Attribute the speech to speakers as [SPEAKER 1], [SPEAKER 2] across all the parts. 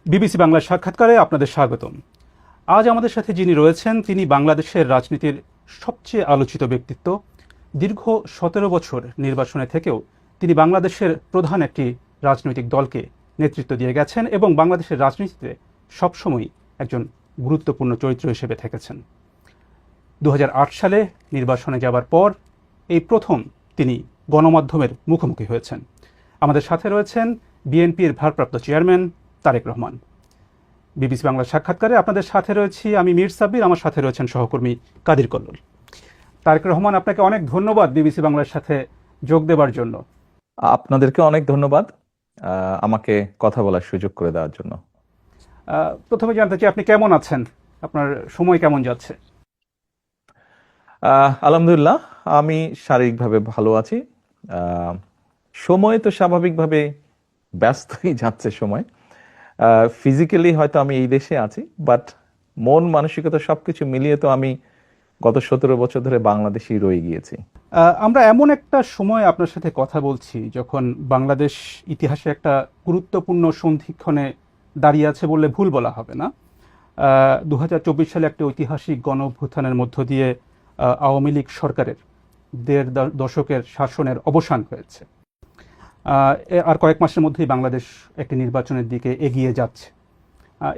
[SPEAKER 1] BBC বাংলার সাক্ষাৎকারে আপনাদের স্বাগতম। আজ আমাদের সাথে যিনি রয়েছেন তিনি বাংলাদেশের রাজনীতির সবচেয়ে আলোচিত ব্যক্তিত্ব। দীর্ঘ ১৭ বছর নির্বাচনে থেকেও তিনি বাংলাদেশের প্রধান একটি রাজনৈতিক দলকে নেতৃত্ব দিয়ে গেছেন এবং বাংলাদেশের রাজনীতিতে সবসময় একজন গুরুত্বপূর্ণ চরিত্র হিসেবে থেকেছেন। ২০০৮ সালে নির্বাচনে যাবার পর এই প্রথম তিনি গণমাধ্যমের মুখোমুখি হয়েছেন। আমাদের সাথে রয়েছেন বিএনপির ভারপ্রাপ্ত চেয়ারম্যান তারেক রহমান। বিবিসি বাংলার সাক্ষাৎকারে আপনাদের সাথে রয়েছি আমি মীর সাব্বির, আমার সাথে রয়েছেন সহকর্মী কাদির কল্লোল। তারেক রহমান, আপনাকে অনেক ধন্যবাদ বিবিসি বাংলার সাথে যোগ দেবার জন্য।
[SPEAKER 2] আপনাদেরকে অনেক ধন্যবাদ আমাকে কথা বলার সুযোগ করে দেওয়ার জন্য।
[SPEAKER 1] প্রথমে জানতে চাই আপনি কেমন আছেন, আপনার সময় কেমন যাচ্ছে?
[SPEAKER 2] আলহামদুলিল্লাহ, আমি শারীরিকভাবে ভালো আছি। সময় তো স্বাভাবিকভাবে ব্যস্তই যাচ্ছে সময়। ফিজিক্যালি হয়তো আমি এই দেশে আছি, বাট মন মানসিকতা সবকিছু মিলিয়ে তো আমি গত ১৭ বছর ধরে বাংলাদেশেই রয়ে গিয়েছি।
[SPEAKER 1] আমরা এমন একটা সময় আপনার সাথে কথা বলছি যখন বাংলাদেশ ইতিহাসে একটা গুরুত্বপূর্ণ সন্ধিক্ষণে দাঁড়িয়ে আছে বললে ভুল বলা হবে না। ২০২৪ সালে একটা ঐতিহাসিক গণ অভ্যুত্থানের মধ্য দিয়ে আওয়ামী লীগ সরকারের ১.৫ দশকের শাসনের অবসান হয়েছে। আর কয়েক মাসের মধ্যেই বাংলাদেশ একটি নির্বাচনের দিকে এগিয়ে যাচ্ছে।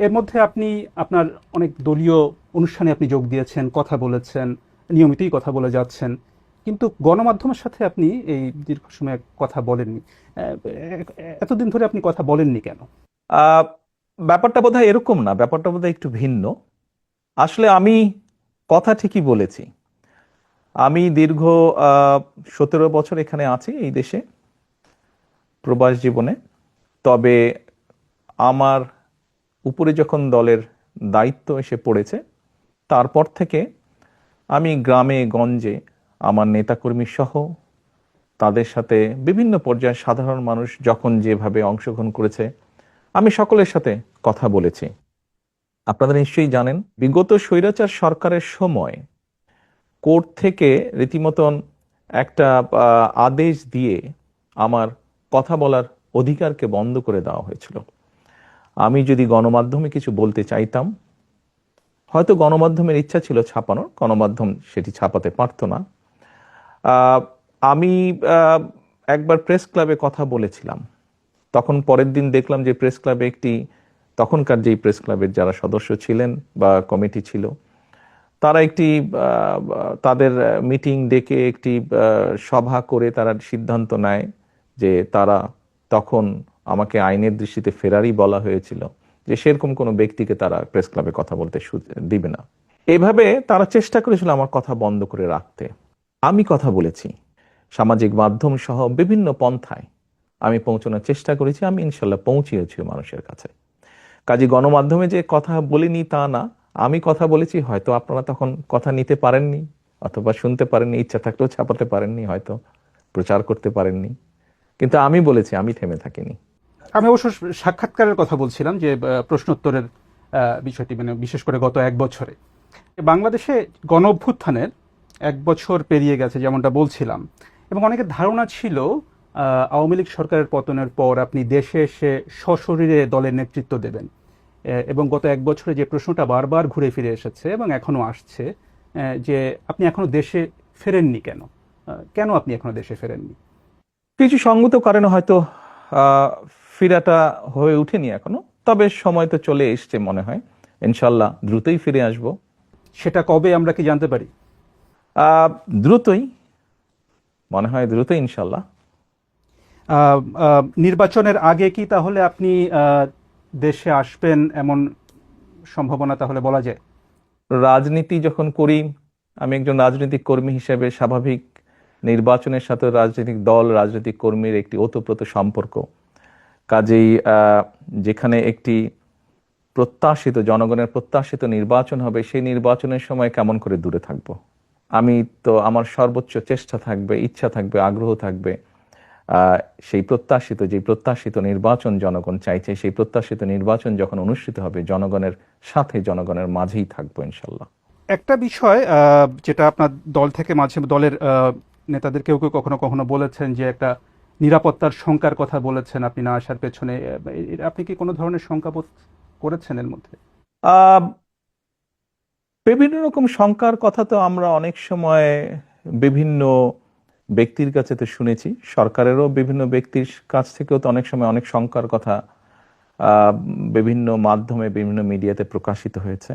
[SPEAKER 1] এর মধ্যে আপনি আপনার অনেক দলীয় অনুষ্ঠানে আপনি যোগ দিয়েছেন, কথা বলেছেন, নিয়মিতই কথা বলে যাচ্ছেন, কিন্তু গণমাধ্যমের সাথে আপনি এই দীর্ঘ সময় কথা বলেননি। এতদিন ধরে আপনি কথা বলেননি কেন?
[SPEAKER 2] ব্যাপারটা বোধহয় এরকম না, ব্যাপারটা বোধহয় একটু ভিন্ন। আসলে আমি কথা ঠিকই বলেছি। আমি দীর্ঘ ১৭ বছর এখানে আছি এই দেশে প্রবাস জীবনে। তবে আমার উপরে যখন দলের দায়িত্ব এসে পড়েছে তারপর থেকে আমি গ্রামে গঞ্জে আমার নেতাকর্মী সহ তাদের সাথে বিভিন্ন পর্যায়ে সাধারণ মানুষ যখন যেভাবে অংশগ্রহণ করেছে আমি সকলের সাথে কথা বলেছি। আপনারা নিশ্চয়ই জানেন, বিগত স্বৈরাচার সরকারের সময় কোর্ট থেকে রীতিমতন একটা আদেশ দিয়ে আমার কথা বলার অধিকারকে বন্ধ করে দেওয়া হয়েছিল। আমি যদি গণমাধ্যমে কিছু বলতে চাইতাম, হয়তো গণমাধ্যমের ইচ্ছা ছিল ছাপানোর, গণমাধ্যম সেটি ছাপাতে পারত না। আমি একবার প্রেস ক্লাবে কথা বলেছিলাম, তখন পরের দিন দেখলাম যে প্রেস ক্লাবে তখনকার যেই প্রেস ক্লাবের যারা সদস্য ছিলেন বা কমিটি ছিল তারা তাদের মিটিং ডেকে একটি সভা করে তারা সিদ্ধান্ত নেয় যে তারা তখন আমাকে আইনের দৃষ্টিতে ফেরারি বলা হয়েছিল, যে সেরকম কোনো ব্যক্তিকে তারা প্রেস ক্লাবে কথা বলতে দিবে না। এভাবে তারা চেষ্টা করেছিল আমার কথা বন্ধ করে রাখতে। আমি কথা বলেছি সামাজিক মাধ্যম সহ বিভিন্ন পন্থায়, আমি পৌঁছানোর চেষ্টা করেছি, আমি ইনশাল্লাহ পৌঁছিয়েছি মানুষের কাছে। কাজে গণমাধ্যমে যে কথা বলিনি তা না, আমি কথা বলেছি, হয়তো আপনারা তখন কথা নিতে পারেননি অথবা শুনতে পারেননি, ইচ্ছা থাকলেও ছাপাতে পারেননি, হয়তো প্রচার করতে পারেননি, কিন্তু আমি বলেছি, আমি থেমে থাকিনি।
[SPEAKER 1] আমি অবশ্য সাক্ষাৎকারের কথা বলছিলাম, যে প্রশ্নোত্তরের বিষয়টি, মানে বিশেষ করে গত এক বছরে বাংলাদেশে গণ অভ্যুত্থানের ১ বছর পেরিয়ে গেছে যেমনটা বলছিলাম, এবং অনেকের ধারণা ছিল আওয়ামী লীগ সরকারের পতনের পর আপনি দেশে এসে সশরীরে দলের নেতৃত্ব দেবেন, এবং গত ১ বছরে যে প্রশ্নটা বারবার ঘুরে ফিরে এসেছে এবং এখনো আসছে, যে আপনি এখনো দেশে ফেরেননি কেন? কেন আপনি এখনো দেশে ফেরেননি?
[SPEAKER 2] কিছু সঙ্গত কারণে হয়তো ফিরাটা হয়ে উঠেনি এখনো, তবে সময় তো চলে এসছে, মনে হয় ইনশাল্লাহ দ্রুতই ফিরে আসব।
[SPEAKER 1] সেটা কবে আমরা কি জানতে পারি?
[SPEAKER 2] দ্রুতই, মনে হয় দ্রুতই ইনশাল্লাহ।
[SPEAKER 1] নির্বাচনের আগে কি তাহলে আপনি দেশে আসবেন এমন সম্ভাবনা তাহলে বলা যায়?
[SPEAKER 2] রাজনীতি যখন করি, আমি একজন রাজনৈতিক কর্মী হিসেবে স্বাভাবিক নির্বাচনের সাথে রাজনৈতিক দল রাজনৈতিক কর্মীর একটি ওতপ্রোত সম্পর্ক। কাজেই যেখানে একটি প্রত্যাশিত, জনগণের প্রত্যাশিত নির্বাচন হবে, সেই নির্বাচনের সময় কেমন করে দূরে থাকব? আমি তো, আমার সর্বোচ্চ চেষ্টা থাকবে, ইচ্ছা থাকবে, আগ্রহ থাকবে সেই প্রত্যাশিত নির্বাচন জনগণ চাইছে, সেই প্রত্যাশিত নির্বাচন যখন অনুষ্ঠিত হবে জনগণের সাথে, জনগণের মাঝেই থাকবো ইনশাল্লাহ।
[SPEAKER 1] একটা বিষয় যেটা আপনার দল থেকে দলের নেতাদের কেউ কেউ কখনো কখনো বলেছেন, যে একটা নিরাপত্তার শঙ্কার কথা বলেছেন আপনি না আসার পেছনে। আপনি কি কোনো ধরনের শঙ্কা বোধ করেছেন এর মধ্যে?
[SPEAKER 2] আহ বিভিন্ন রকম শঙ্কার কথা তো আমরা অনেক সময় বিভিন্ন ব্যক্তির কাছে তো শুনেছি, সরকারেরও বিভিন্ন ব্যক্তির কাছ থেকেও তো অনেক সময় অনেক শঙ্কার কথা আহ, বিভিন্ন মাধ্যমে বিভিন্ন মিডিয়াতে প্রকাশিত হয়েছে।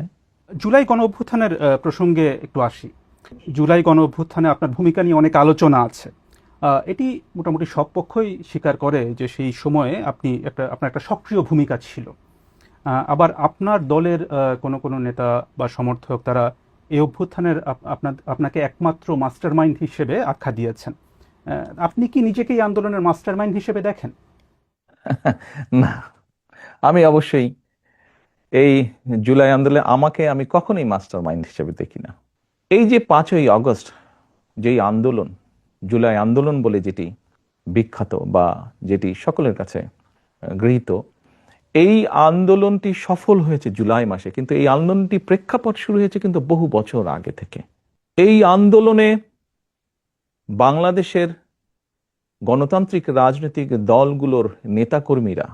[SPEAKER 1] জুলাই গণ অভ্যুত্থানের প্রসঙ্গে একটু আসি। জুলাই গণ অভ্যুত্থানে আপনার ভূমিকা নিয়ে অনেক আলোচনা আছে। এটি মোটামুটি সব পক্ষই স্বীকার করে যে সেই সময়ে আপনার একটা সক্রিয় ভূমিকা ছিল। আবার আপনার দলের কোনো কোনো নেতা বা সমর্থক তারা এই অভ্যুত্থানের আপনাকে একমাত্র মাস্টারমাইন্ড হিসেবে আখ্যা দিয়েছেন। আপনি কি নিজেকে এই আন্দোলনের মাস্টারমাইন্ড হিসেবে দেখেন?
[SPEAKER 2] না, আমি অবশ্যই এই জুলাই আন্দোলনে আমি কখনোই মাস্টার মাইন্ড হিসেবে দেখি না। এই যে 5ই আগস্ট যেই আন্দোলন, জুলাই আন্দোলন বলে যেটি বিখ্যাত বা যেটি সকলের কাছে গৃহীত, এই আন্দোলনটি সফল হয়েছে জুলাই মাসে, কিন্তু এই আন্দোলনটি প্রেক্ষাপট শুরু হয়েছে কিন্তু বহু বছর আগে থেকে। এই আন্দোলনে বাংলাদেশের গণতান্ত্রিক রাজনৈতিক দলগুলোর নেতাকর্মীরা,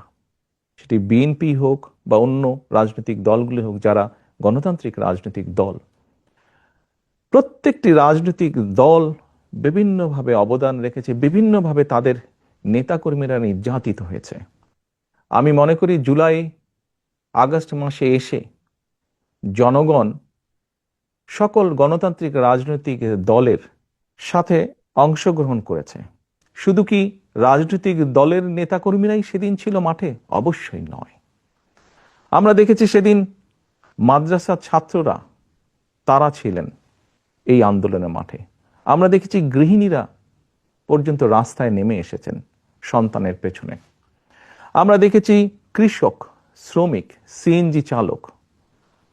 [SPEAKER 2] সেটি বিএনপি হোক বা অন্য রাজনৈতিক দলগুলি হোক, যারা গণতান্ত্রিক রাজনৈতিক দল, প্রত্যেকটি রাজনৈতিক দল বিভিন্নভাবে অবদান রেখেছে, বিভিন্নভাবে তাদের নেতাকর্মীরা নির্যাতিত হয়েছে। আমি মনে করি জুলাই আগস্ট মাসে এসে জনগণ সকল গণতান্ত্রিক রাজনৈতিক দলের সাথে অংশগ্রহণ করেছে। শুধু কি রাজনৈতিক দলের নেতাকর্মীরাই সেদিন ছিল মাঠে? অবশ্যই নয়। আমরা দেখেছি সেদিন মাদ্রাসার ছাত্ররা, তারা ছিলেন এই আন্দোলনের মাঠে। আমরা দেখেছি গৃহিণীরা পর্যন্ত রাস্তায় নেমে এসেছেন সন্তানের পেছনে। আমরা দেখেছি কৃষক, শ্রমিক, সিএনজি চালক,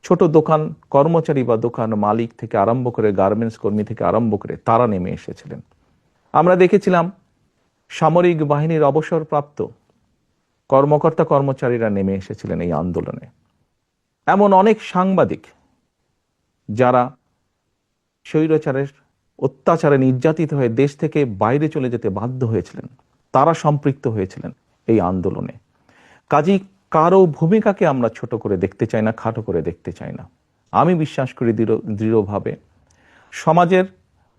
[SPEAKER 2] ছোট দোকান কর্মচারী বা দোকান মালিক থেকে আরম্ভ করে গার্মেন্টস কর্মী থেকে আরম্ভ করে তারা নেমে এসেছিলেন। আমরা দেখেছিলাম সামরিক বাহিনীর অবসরপ্রাপ্ত কর্মকর্তা কর্মচারীরা নেমে এসেছিলেন এই আন্দোলনে। এমন অনেক সাংবাদিক যারা স্বৈরাচারের অত্যাচারে নির্যাতিত হয়ে দেশ থেকে বাইরে চলে যেতে বাধ্য হয়েছিলেন, তারা সম্পৃক্ত হয়েছিলেন এই আন্দোলনে। কাজী কারো ভূমিকাকে আমরা ছোট করে দেখতে চাই না, খাটো করে দেখতে চাই না। আমি বিশ্বাস করি দৃঢ়ভাবে সমাজের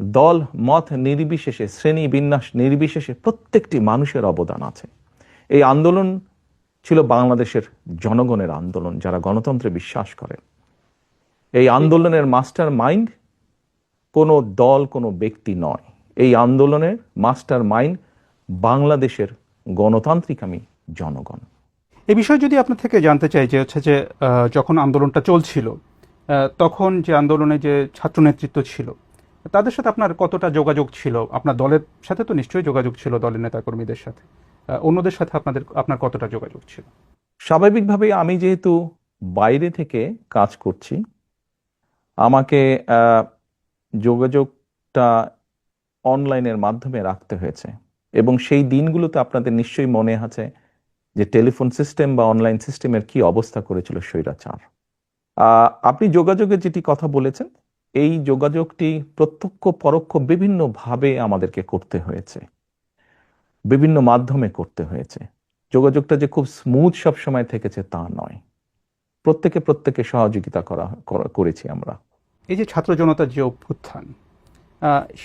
[SPEAKER 2] দল মত নির্বিশেষে, শ্রেণী বিন্যাস নির্বিশেষে প্রত্যেকটি মানুষের অবদান আছে। এই আন্দোলন ছিল বাংলাদেশের জনগণের আন্দোলন, যারা গণতন্ত্রে বিশ্বাস করে। এই আন্দোলনের মাস্টার মাইন্ড কোনো দল, কোনো ব্যক্তি নয়। এই আন্দোলনের মাস্টার মাইন্ড বাংলাদেশের গণতান্ত্রিকামী জনগণ।
[SPEAKER 1] এই বিষয়ে যদি আপনার থেকে জানতে চাই যে যখন আন্দোলনটা চলছিল, তখন যে আন্দোলনে যে ছাত্র নেতৃত্ব ছিল তাদের সাথে আপনার কতটা যোগাযোগ ছিল? আপনার দলের সাথে তো নিশ্চয়ই যোগাযোগ ছিল, দলের নেতাকর্মীদের সাথে। অন্যদের সাথে আপনার কতটা যোগাযোগ ছিল?
[SPEAKER 2] স্বাভাবিকভাবে আমি যেহেতু বাইরে থেকে কাজ করছি, আমাকে যোগাযোগটা অনলাইনের মাধ্যমে রাখতে হয়েছে। এবং সেই দিনগুলোতে আপনাদের নিশ্চয়ই মনে আছে যে টেলিফোন সিস্টেম বা অনলাইন সিস্টেমের কি অবস্থা করেছিল স্বৈরাচার। আপনি যোগাযোগের যেটি কথা বলেছেন, এই যোগাযোগটি প্রত্যক্ষ পরোক্ষ বিভিন্নভাবে আমাদেরকে করতে হয়েছে, বিভিন্ন মাধ্যমে করতে হয়েছে। যোগাযোগটা যে খুব স্মুথ সব সময় থেকেছে তা নয়। প্রত্যেকে সহযোগিতা করেছি আমরা।
[SPEAKER 1] এই যে ছাত্র জনতার যে অভ্যুত্থান,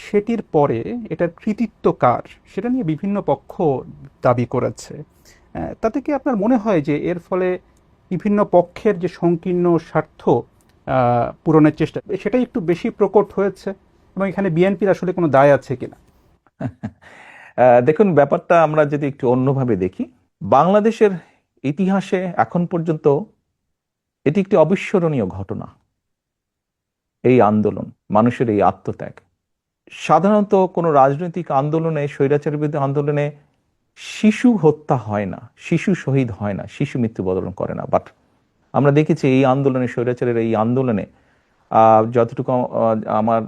[SPEAKER 1] সেটির পরে এটার কৃতিত্ব কার সেটা নিয়ে বিভিন্ন পক্ষ দাবি করেছে। তাতে কি আপনার মনে হয় যে এর ফলে বিভিন্ন পক্ষের যে সংকীর্ণ স্বার্থ পূরণের চেষ্টা, সেটাই একটু বেশি প্রকট হয়েছে, এবং এখানে বিএনপির আসলে কোনো দায় আছে কিনা?
[SPEAKER 2] দেখুন, ব্যাপারটা আমরা যদি একটু অন্যভাবে দেখি, বাংলাদেশের ইতিহাসে এখন পর্যন্ত এটি একটি অবিস্মরণীয় ঘটনা। এই আন্দোলন, মানুষের এই আত্মত্যাগ। সাধারণত কোনো রাজনৈতিক আন্দোলনে, স্বৈরাচারের বিরুদ্ধে আন্দোলনে শিশু হত্যা হয় না, শিশু শহীদ হয় না, শিশু মৃত্যুবরণ করে না। বাট আমরা দেখেছি এই আন্দোলনে, স্বৈরাচারের এই আন্দোলনে যতটুকু আমার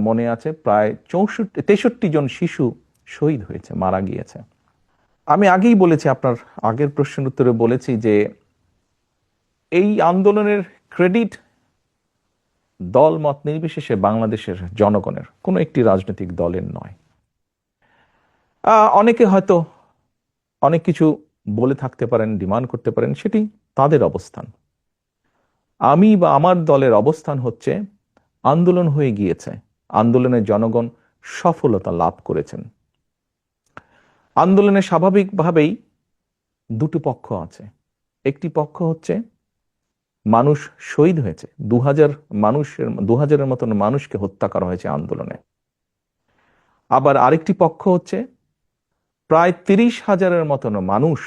[SPEAKER 2] মনে আছে, প্রায় 63 জন শিশু শহীদ হয়েছে, মারা গিয়েছে। আমি আগেই বলেছি, আপনার আগের প্রশ্নের উত্তরে বলেছি যে এই আন্দোলনের ক্রেডিট দল মত নির্বিশেষে বাংলাদেশের জনগণের, কোনো একটি রাজনৈতিক দলের নয়। অনেকে হয়তো অনেক কিছু বলে থাকতে পারেন, ডিমান্ড করতে পারেন, সেটি তাদের অবস্থান। আমি বা আমার দলের অবস্থান হচ্ছে আন্দোলন হয়ে গিয়েছে, আন্দোলনের জনগণ সফলতা লাভ করেছেন। আন্দোলনে স্বাভাবিকভাবেই দুটো পক্ষ আছে। একটি পক্ষ হচ্ছে মানুষ শহীদ হয়েছে, 2000-এর মতন মানুষকে হত্যা করা হয়েছে আন্দোলনে। আবার আরেকটি পক্ষ হচ্ছে প্রায় 30,000-এর মতন মানুষ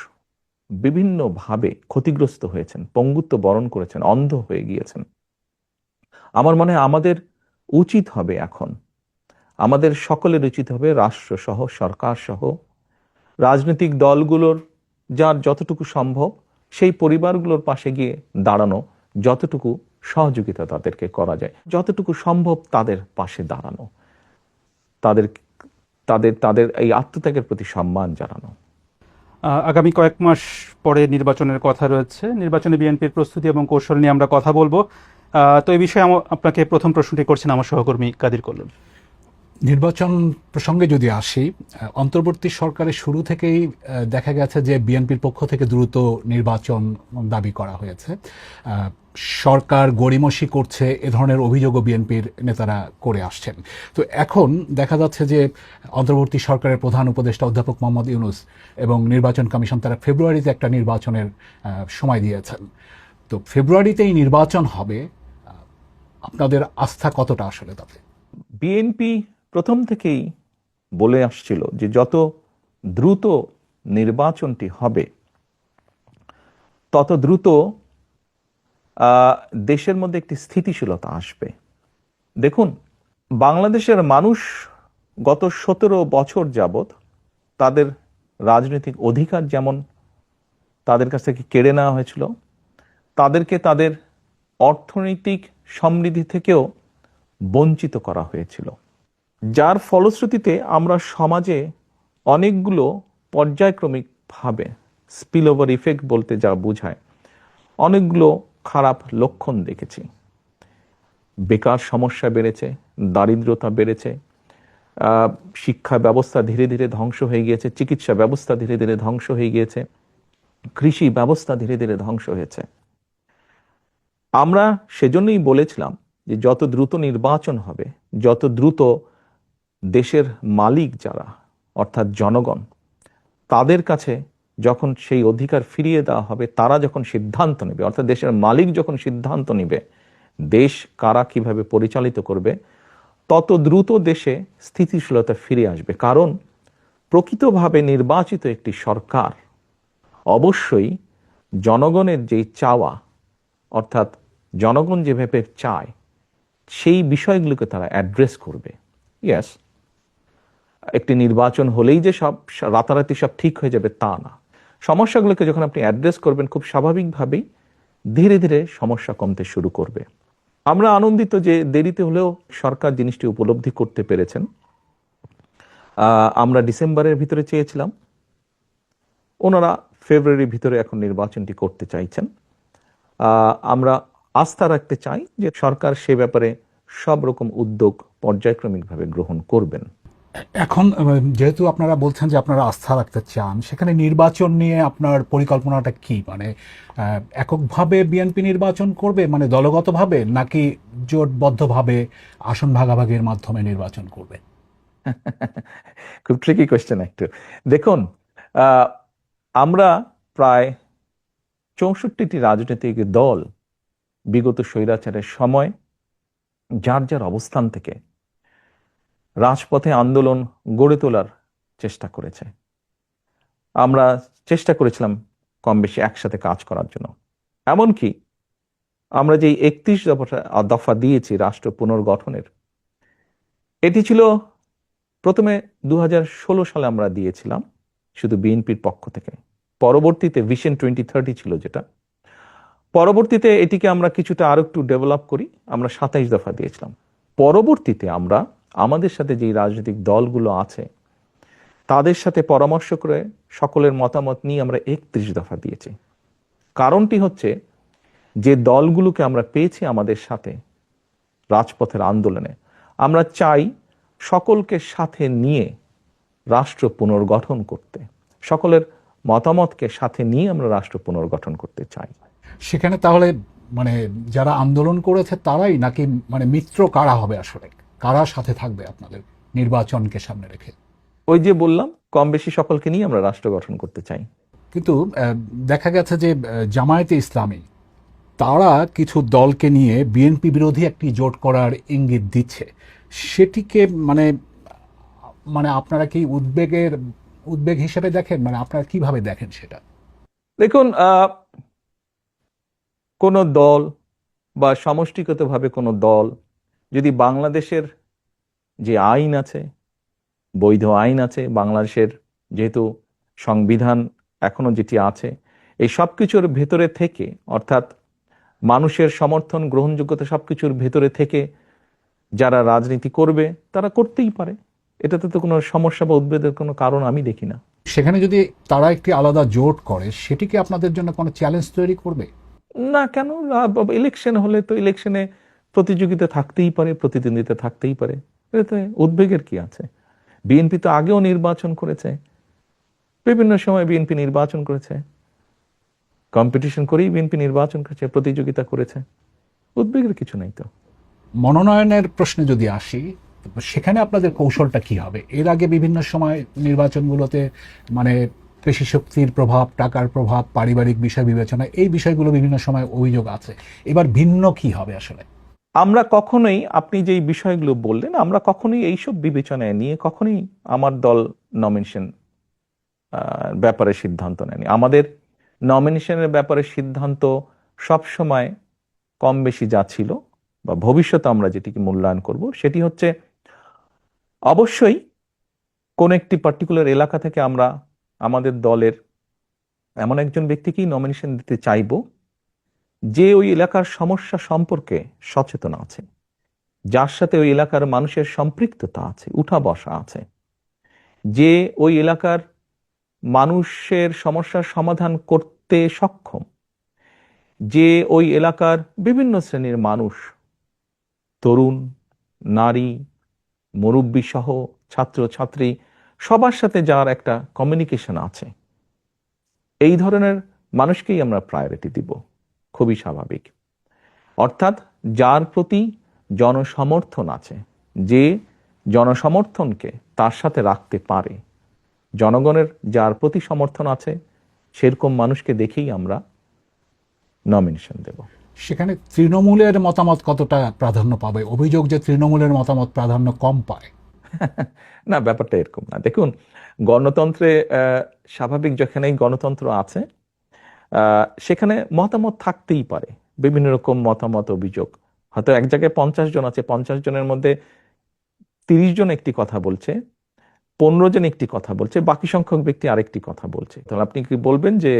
[SPEAKER 2] বিভিন্নভাবে ক্ষতিগ্রস্ত হয়েছেন, পঙ্গুত্ব বরণ করেছেন, অন্ধ হয়ে গিয়েছেন। আমার মনে হয় আমাদের উচিত হবে এখন, আমাদের সকলের উচিত হবে রাষ্ট্র সহ, সরকার সহ, রাজনৈতিক দলগুলোর যার যতটুকু সম্ভব সেই পরিবারগুলোর পাশে গিয়ে দাঁড়ানো, যতটুকু সহযোগিতা তাদেরকে করা যায়, যতটুকু সম্ভব তাদের পাশে দাঁড়ানো, তাদের তাদের তাদের এই আত্মত্যাগের প্রতি সম্মান জানানো।
[SPEAKER 1] আগামী কয়েক মাস পরে নির্বাচনের কথা রয়েছে। নির্বাচনে বিএনপির প্রস্তুতি এবং কৌশল নিয়ে আমরা কথা বলবো। তো এই বিষয়ে আপনাকে প্রথম প্রশ্নটি করছেন আমার সহকর্মী কাদির কল্লোল।
[SPEAKER 3] নির্বাচন প্রসঙ্গে যদি আসি, অন্তর্বর্তী সরকারের শুরু থেকেই দেখা গেছে যে বিএনপির পক্ষ থেকে দ্রুত নির্বাচন দাবি করা হয়েছে। সরকার গড়িমসি করছে, এ ধরনের অভিযোগও বিএনপির নেতারা করে আসছেন। তো এখন দেখা যাচ্ছে যে অন্তর্বর্তী সরকারের প্রধান উপদেষ্টা অধ্যাপক মোহাম্মদ ইউনূস এবং নির্বাচন কমিশন তারা ফেব্রুয়ারিতে একটা নির্বাচনের সময় দিয়েছেন। তো ফেব্রুয়ারিতেই নির্বাচন হবে, আপনাদের আস্থা কতটা আসলে তাতে?
[SPEAKER 2] বিএনপি প্রথম থেকেই বলে আসছিল যে যত দ্রুত নির্বাচনটি হবে তত দ্রুত দেশের মধ্যে একটি স্থিতিশীলতা আসবে। দেখুন, বাংলাদেশের মানুষ গত 17 বছর যাবৎ তাদের রাজনৈতিক অধিকার যেমন তাদের কাছ থেকে কেড়ে নেওয়া হয়েছিল, তাদেরকে তাদের অর্থনৈতিক সমৃদ্ধি থেকেও বঞ্চিত করা হয়েছিল, যার ফলশ্রুতিতে আমরা সমাজে অনেকগুলো পর্যায়ক্রমিকভাবে স্পিল ওভার ইফেক্ট বলতে যা বোঝায় অনেকগুলো খারাপ লক্ষণ দেখেছি। বেকার সমস্যা বেড়েছে, দারিদ্রতা বেড়েছে, শিক্ষা ব্যবস্থা ধীরে ধীরে ধ্বংস হয়ে গিয়েছে, চিকিৎসা ব্যবস্থা ধীরে ধীরে ধ্বংস হয়ে গিয়েছে, কৃষি ব্যবস্থা ধীরে ধীরে ধ্বংস হয়েছে। আমরা সেজন্যই বলেছিলাম যে যত দ্রুত নির্বাচন হবে, যত দ্রুত দেশের মালিক যারা অর্থাৎ জনগণ, তাদের কাছে যখন সেই অধিকার ফিরিয়ে দেওয়া হবে, তারা যখন সিদ্ধান্ত নেবে, অর্থাৎ দেশের মালিক যখন সিদ্ধান্ত নেবে দেশ কারা কিভাবে পরিচালিত করবে, তত দ্রুত দেশে স্থিতিশীলতা ফিরে আসবে। কারণ প্রকৃতভাবে নির্বাচিত একটি সরকার অবশ্যই জনগণের যেই চাওয়া, অর্থাৎ জনগণ যেভাবে চায় সেই বিষয়গুলোকে তারা অ্যাড্রেস করবে। ইয়েস, একটি নির্বাচন হলেই যে সব রাতারাতি সব ঠিক হয়ে যাবে তা না। সমস্যাগুলোকে যখন আপনি অ্যাড্রেস করবেন, খুব স্বাভাবিকভাবেই ধীরে ধীরে সমস্যা কমতে শুরু করবে। আমরা আনন্দিত যে দেরিতে হলেও সরকার জিনিসটি উপলব্ধি করতে পেরেছেন। আমরা ডিসেম্বরের ভিতরে চেয়েছিলাম, ওনারা ফেব্রুয়ারির ভিতরে এখন নির্বাচনটি করতে চাইছেন। আমরা আস্থা রাখতে চাই যে সরকার সে ব্যাপারে সব রকম উদ্যোগ পর্যায়ক্রমিকভাবে গ্রহণ করবেন।
[SPEAKER 3] এখন যেহেতু আপনারা বলছেন যে আপনারা আস্থা রাখতে চান, সেখানে নির্বাচন নিয়ে আপনার পরিকল্পনাটা কি? মানে এককভাবে বিএনপি নির্বাচন করবে, মানে দলগতভাবে, নাকি জোটবদ্ধভাবে আসন ভাগাভাগির মাধ্যমে নির্বাচন করবে?
[SPEAKER 2] খুব ট্রিকি কোয়েশ্চেন একটু। দেখুন, আমরা প্রায় 64টি রাজনৈতিক দল বিগত স্বৈরাচারের সময় যার যার অবস্থান থেকে রাজপথে আন্দোলন গড়ে তোলার চেষ্টা করেছে। আমরা চেষ্টা করেছিলাম কম বেশি একসাথে কাজ করার জন্য। এমনকি আমরা যে 31 দফা দিয়েছি রাষ্ট্র পুনর্গঠনের, এটি ছিল প্রথমে 2016 সালে আমরা দিয়েছিলাম শুধু বিএনপির পক্ষ থেকে। পরবর্তীতে ভিশন 2030 ছিল যেটা, পরবর্তীতে এটিকে আমরা কিছুটা আরো একটু ডেভেলপ করি, আমরা 27 দফা দিয়েছিলাম। পরবর্তীতে আমরা আমাদের সাথে যে রাজনৈতিক দলগুলো আছে তাদের সাথে পরামর্শ করে সকলের মতামত নিয়ে আমরা 31 দফা দিয়েছি। কারণটি হচ্ছে যে দলগুলোকে আমরা পেয়েছি আমাদের সাথে রাজপথের আন্দোলনে, আমরা চাই সকলকে সাথে নিয়ে রাষ্ট্র পুনর্গঠন করতে, সকলের মতামতকে সাথে নিয়ে আমরা রাষ্ট্র পুনর্গঠন করতে চাই।
[SPEAKER 3] সেখানে তাহলে মানে যারা আন্দোলন করেছে তারাই নাকি মানে মিত্র কারা হবে আসলে, কারা সাথে থাকবে আপনাদের নির্বাচনকে সামনে রেখে?
[SPEAKER 2] ওই যে বললাম, কম বেশি সকলকে নিয়ে আমরা রাষ্ট্র গঠন করতে চাই।
[SPEAKER 3] কিন্তু দেখা গেছে যে জামায়াতে ইসলামী তারা কিছু দলকে নিয়ে বিএনপি বিরোধী একটি জোট করার ইঙ্গিত দিচ্ছে, সেটিকে মানে মানে আপনারা কি উদ্বেগ হিসেবে দেখেন, মানে আপনারা কিভাবে দেখেন সেটা?
[SPEAKER 2] দেখুন, কোনো দল বা সমষ্টিগতভাবে কোনো দল যদি বাংলাদেশের যে আইন আছে, বৈধ আইন আছে বাংলাদেশের, যেহেতু সংবিধান এখনো যেটি আছে, এই সব কিছুর ভেতরে থেকে, অর্থাৎ মানুষের সমর্থন গ্রহণযোগ্যতা সবকিছুর ভেতরে থেকে যারা রাজনীতি করবে তারা করতেই পারে। এটাতে তো কোনো সমস্যা বা উদ্বেগের কোনো কারণ আমি দেখি না।
[SPEAKER 3] সেখানে যদি তারা একটি আলাদা জোট করে, সেটি কি আপনাদের জন্য কোনো চ্যালেঞ্জ তৈরি করবে?
[SPEAKER 2] না, কেন? ইলেকশন হলে তো ইলেকশনে প্রতিযোগিতা থাকতেই পারে, প্রতিদ্বন্দ্বিতা থাকতেই পারে, এতে উদ্বেগের কি আছে? বিএনপি তো আগেও নির্বাচন করেছে, বিভিন্ন সময় বিএনপি নির্বাচন করেছে, কম্পিটিশন করেই বিএনপি নির্বাচন করেছে, প্রতিযোগিতা করেছে, উদ্বেগের কিছু নেই তো।
[SPEAKER 3] মনোনয়নের প্রশ্নে যদি আসি, সেখানে আপনাদের কৌশলটা কি হবে? এর আগে বিভিন্ন সময় নির্বাচনগুলোতে মানে পেশি শক্তির প্রভাব, টাকার প্রভাব, পারিবারিক বিষয় বিবেচনা, এই বিষয়গুলো বিভিন্ন সময় অভিযোগ আছে। এবার ভিন্ন কি হবে আসলে?
[SPEAKER 2] আমরা কখনোই, আপনি যেই বিষয়গুলো বললেন, আমরা কখনোই এইসব বিবেচনায় নিয়ে কখনোই আমার দল নমিনেশন ব্যাপারে সিদ্ধান্ত নেয়নি। আমাদের নমিনেশনের ব্যাপারে সিদ্ধান্ত সব সময় কম বেশি যা ছিল বা ভবিষ্যতে আমরা যেটিকে মূল্যায়ন করব সেটি হচ্ছে, অবশ্যই কোন একটি পার্টিকুলার এলাকা থেকে আমরা আমাদের দলের এমন একজন ব্যক্তিকেই নমিনেশন দিতে চাইব যে ওই এলাকার সমস্যা সম্পর্কে সচেতন আছে, যার সাথে ওই এলাকার মানুষের সম্পৃক্ততা আছে, উঠা বসা আছে, যে ওই এলাকার মানুষের সমস্যার সমাধান করতে সক্ষম, যে ওই এলাকার বিভিন্ন শ্রেণীর মানুষ, তরুণ, নারী, মুরব্বী সহ ছাত্র ছাত্রী, সবার সাথে যার একটা কমিউনিকেশন আছে, এই ধরনের মানুষকেই আমরা প্রায়োরিটি দিব। খুবই স্বাভাবিক। অর্থাৎ যার প্রতি জনসমর্থন আছে, যে জনসমর্থনকে তার সাথে রাখতে পারে, জনগণের যার প্রতি সমর্থন আছে, সেরকম মানুষকে দেখেই আমরা নমিনেশন দেব।
[SPEAKER 3] সেখানে তৃণমূলের মতামত কতটা প্রাধান্য পাবে? অভিযোগ যে তৃণমূলের মতামত প্রাধান্য কম পায়।
[SPEAKER 2] না, ব্যাপারটা এরকম না। দেখুন, গণতন্ত্রে স্বাভাবিক যেখানেই গণতন্ত্র আছে সেখানে মতামত থাকতেই পারে, বিভিন্ন রকম মতামত, অভিযোগ। হয়তো এক জায়গায় 50 জন আছে, 50 জনের মধ্যে 30 জন একটি কথা বলছে, 15 জন একটি কথা বলছে, বাকি সংখ্যক ব্যক্তি আরেকটি কথা বলছে। তাহলে আপনি কি বলবেন যে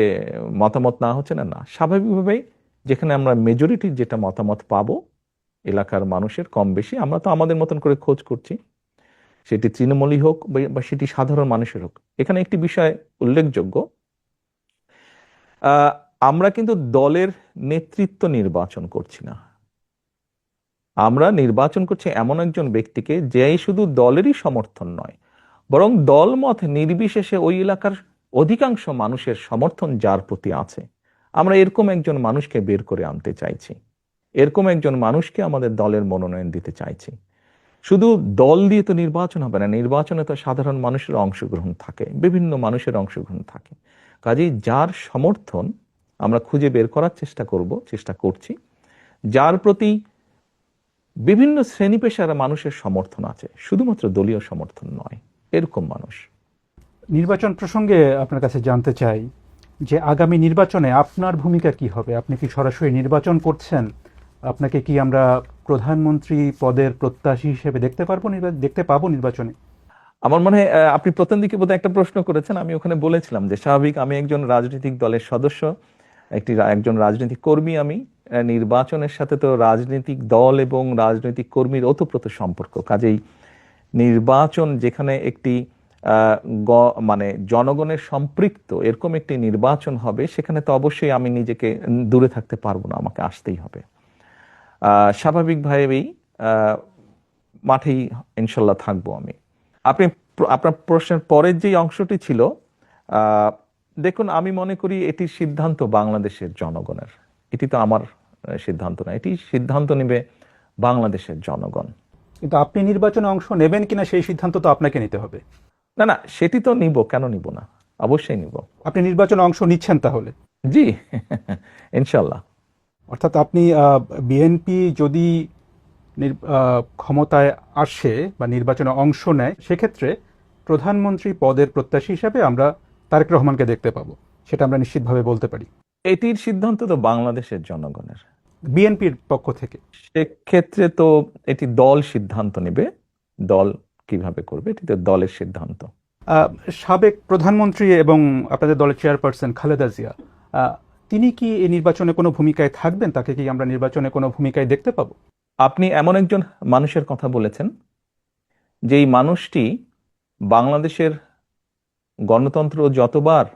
[SPEAKER 2] মতামত না হচ্ছে? না, না, স্বাভাবিকভাবেই যেখানে আমরা মেজরিটির যেটা মতামত পাবো এলাকার মানুষের কম বেশি, আমরা তো আমাদের মতন করে খোঁজ করছি, সেটি তৃণমূলই হোক বা সেটি সাধারণ মানুষের হোক। এখানে একটি বিষয় উল্লেখযোগ্য, আমরা কিন্তু দলের নেতৃত্ব নির্বাচন করছি না, আমরা নির্বাচন করছি এমন একজন ব্যক্তিকে যে শুধু দলেরই সমর্থন নয়, বরং দলমত নির্বিশেষে ওই এলাকার অধিকাংশ মানুষের সমর্থন যার প্রতি আছে, আমরা এরকম একজন মানুষকে বের করে আনতে চাইছি, এরকম একজন মানুষকে আমাদের দলের মনোনয়ন দিতে চাইছি। শুধু দল দিয়ে তো নির্বাচন হবে না, নির্বাচনে তো সাধারণ মানুষের অংশগ্রহণ থাকে, বিভিন্ন মানুষের অংশগ্রহণ থাকে। কাজেই যার সমর্থন আমরা খুঁজে বের করার চেষ্টা করছি, যার প্রতি বিভিন্ন শ্রেণী পেশার মানুষের সমর্থন আছে, শুধুমাত্র দলীয় সমর্থন নয়, এরকম মানুষ।
[SPEAKER 1] নির্বাচন প্রসঙ্গে আপনার কাছে জানতে চাই যে আগামী নির্বাচনে আপনার ভূমিকা কি হবে? আপনি কি সরাসরি নির্বাচন করছেন? আপনাকে কি আমরা প্রধানমন্ত্রী পদের প্রত্যাশী হিসেবে দেখতে পাবো নির্বাচনে?
[SPEAKER 2] আমার মনে হয় আপনি প্রথম দিকে বোধহয় একটা প্রশ্ন করেছেন, আমি ওখানে বলেছিলাম যে স্বাভাবিক আমি একজন রাজনৈতিক দলের সদস্য, একজন রাজনৈতিক কর্মী। আমি নির্বাচনের সাথে তো রাজনৈতিক দল এবং রাজনৈতিক কর্মীর ওতপ্রোত সম্পর্ক। কাজেই নির্বাচন যেখানে একটি মানে জনগণের সম্পৃক্ত এরকম একটি নির্বাচন হবে, সেখানে তো অবশ্যই আমি নিজেকে দূরে থাকতে পারবো না, আমাকে আসতেই হবে। স্বাভাবিকভাবেই মাঠেই ইনশাল্লাহ থাকবো আমি। আপনার প্রশ্নের পরের যে অংশটি ছিল দেখুন, আমি মনে করি এটির সিদ্ধান্ত বাংলাদেশের জনগণের। এটি তো আমার সিদ্ধান্ত না, এটি সিদ্ধান্ত নেবে বাংলাদেশের জনগণ।
[SPEAKER 1] কিন্তু আপনি নির্বাচনে অংশ নেবেন কিনা সেই সিদ্ধান্ত তো আপনাকে নিতে হবে।
[SPEAKER 2] না না, সেটি তো নিব, কেন নিব না, অবশ্যই নিব।
[SPEAKER 1] আপনি নির্বাচনে অংশ নিচ্ছেন তাহলে?
[SPEAKER 2] জি, ইনশাল্লাহ।
[SPEAKER 1] অর্থাৎ আপনি বিএনপি যদি ক্ষমতায় আসে বা নির্বাচনে অংশ নেয়, সেক্ষেত্রে প্রধানমন্ত্রী পদের প্রত্যাশী হিসাবে আমরা তারেক রহমানকে দেখতে পাবো, সেটা আমরা নিশ্চিতভাবে বলতে পারি।
[SPEAKER 2] এটির সিদ্ধান্ত তো বাংলাদেশের জনগণের।
[SPEAKER 1] বিএনপির পক্ষ থেকে
[SPEAKER 2] সেক্ষেত্রে তো এটি দল সিদ্ধান্ত নেবে, দল কিভাবে করবে এটি তো দলের সিদ্ধান্ত।
[SPEAKER 1] আহ, সাবেক প্রধানমন্ত্রী এবং আপনাদের দলের চেয়ারপারসন খালেদা জিয়া, তিনি কি এই নির্বাচনে কোনো ভূমিকায় থাকবেন? তাকে কি আমরা নির্বাচনে কোনো ভূমিকায় দেখতে পাবো?
[SPEAKER 2] আপনি এমন একজন মানুষের কথা বলেছেন, যেই মানুষটি বাংলাদেশের গণতন্ত্র যতবার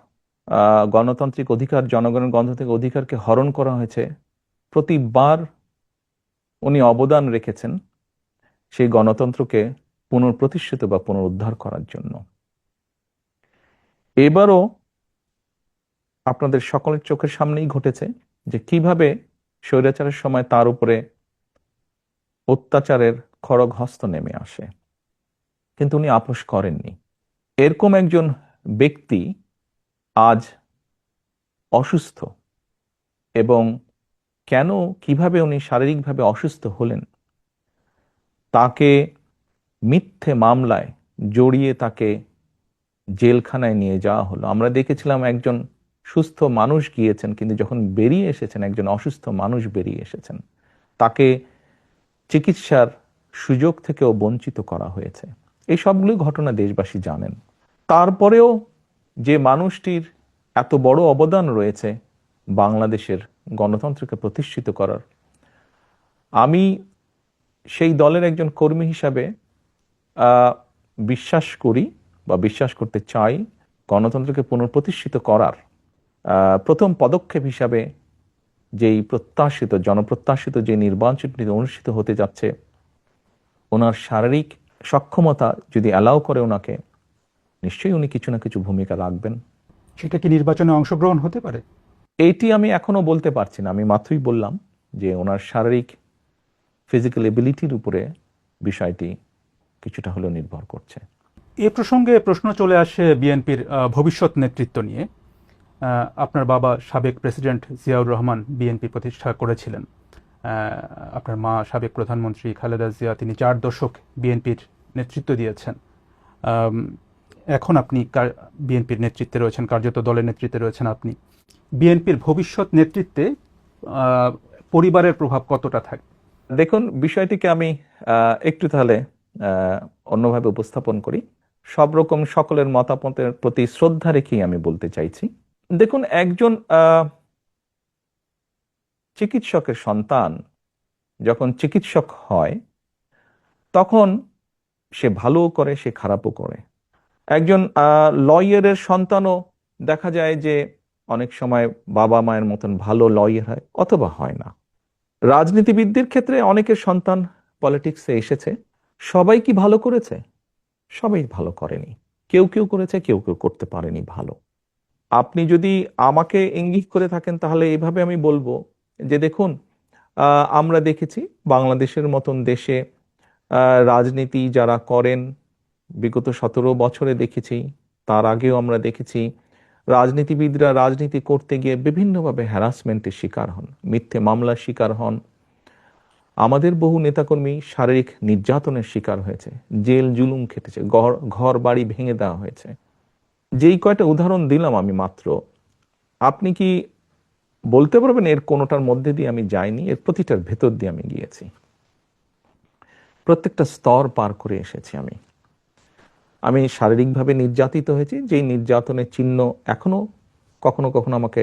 [SPEAKER 2] গণতান্ত্রিক অধিকার, জনগণের গণতান্ত্রিক অধিকারকে হরণ করা হয়েছে, প্রতিবার উনি অবদান রেখেছেন সেই গণতন্ত্রকে পুনঃপ্রতিষ্ঠিত বা পুনরুদ্ধার করার জন্য। এবারও আপনাদের সকলের চোখের সামনেই ঘটেছে যে কিভাবে স্বৈরাচারের সময় তার উপরে অত্যাচারের খড়গ হস্ত নেমে আসে, কিন্তু উনি আপোষ করেননি। এরকম একজন ব্যক্তি আজ অসুস্থ, এবং কেন, কিভাবে উনি শারীরিকভাবে অসুস্থ হলেন, তাকে মিথ্যে মামলায় জড়িয়ে তাকে জেলখানায় নিয়ে যাওয়া হলো। আমরা দেখেছিলাম একজন সুস্থ মানুষ গিয়েছেন, কিন্তু যখন বেরিয়ে এসেছেন একজন অসুস্থ মানুষ বেরিয়ে এসেছেন, তাকে চিকিৎসার সুযোগ থেকেও বঞ্চিত করা হয়েছে। এই সবগুলো ঘটনা দেশবাসী জানেন। তারপরেও যে মানুষটির এত বড় অবদান রয়েছে বাংলাদেশের গণতন্ত্রকে প্রতিষ্ঠিত করার, আমি সেই দলের একজন কর্মী হিসাবে বিশ্বাস করি বা বিশ্বাস করতে চাই, গণতন্ত্রকে পুনঃপ্রতিষ্ঠিত করার প্রথম পদক্ষেপ হিসাবে যেই প্রত্যাশিত, জনপ্রত্যাশিত যে নির্বাচনটি অনুষ্ঠিত হতে যাচ্ছে, ওনার শারীরিক সক্ষমতা যদি অ্যালাউ করে ওনাকে, নিশ্চয়ই উনি কিছু না কিছু ভূমিকা রাখবেন।
[SPEAKER 1] সেটা কি নির্বাচনে অংশগ্রহণ হতে পারে?
[SPEAKER 2] এইটি আমি এখনো বলতে পারছি না। আমি মাত্রই বললাম যে ওনার শারীরিক ফিজিক্যাল এবিলিটির উপরে বিষয়টি কিছুটা হলেও নির্ভর করছে।
[SPEAKER 1] এ প্রসঙ্গে প্রশ্ন চলে আসে বিএনপির ভবিষ্যৎ নেতৃত্ব নিয়ে। আপনার বাবা সাবেক প্রেসিডেন্ট জিয়াউর রহমান বিএনপি প্রতিষ্ঠা করেছিলেন। আপনার মা সাবেক প্রধানমন্ত্রী খালেদা জিয়া, তিনি 4 দশক বিএনপির নেতৃত্ব দিয়েছেন। এখন আপনি বিএনপির নেতৃত্বে রয়েছেন, কার্যত দলের নেতৃত্বে রয়েছেন আপনি। বিএনপির ভবিষ্যৎ নেতৃত্বে পরিবারের প্রভাব কতটা থাকে?
[SPEAKER 2] দেখুন, বিষয়টিকে আমি একটু তাহলে অন্যভাবে উপস্থাপন করি। সব রকম সকলের মতামতের প্রতি শ্রদ্ধা রেখেই আমি বলতে চাইছি। দেখুন, একজন চিকিৎসকের সন্তান যখন চিকিৎসক হয়, তখন সে ভালোও করে, সে খারাপও করে। একজন লয়ারের সন্তানও দেখা যায় যে অনেক সময় বাবা মায়ের মতন ভালো লয়ার হয় অথবা হয় না। রাজনীতিবিদদের ক্ষেত্রে অনেকের সন্তান পলিটিক্সে এসেছে, সবাই কি ভালো করেছে? সবাই ভালো করেনি। কেউ কেউ করেছে, কেউ কেউ করতে পারেনি ভালো। আপনি যদি আমাকে ইঙ্গিত করে থাকেন, তাহলে এভাবে আমি বলবো যে দেখুন, আমরা দেখেছি বাংলাদেশের মতন দেশে রাজনীতি যারা করেন, বিগত 17 বছরে দেখেছি, তার আগেও আমরা দেখেছি রাজনীতিবিদরা রাজনীতি করতে গিয়ে বিভিন্নভাবে হ্যারাসমেন্টের শিকার হন, মিথ্যে মামলার শিকার হন। আমাদের বহু নেতাকর্মী শারীরিক নির্যাতনের শিকার হয়েছে, জেল জুলুম খেটেছে, ঘর বাড়ি ভেঙে দেওয়া হয়েছে। যেই কয়টা উদাহরণ দিলাম আমি মাত্র, আপনি কি বলতে পারবেন এর কোনোটার মধ্যে দিয়ে আমি যাইনি? এর প্রতিটার ভেতর দিয়ে আমি গিয়েছি, প্রত্যেকটা স্তর পার করে এসেছি। আমি শারীরিকভাবে নির্যাতিত হয়েছি, যেই নির্যাতনের চিহ্ন এখনো কখনো কখনো আমাকে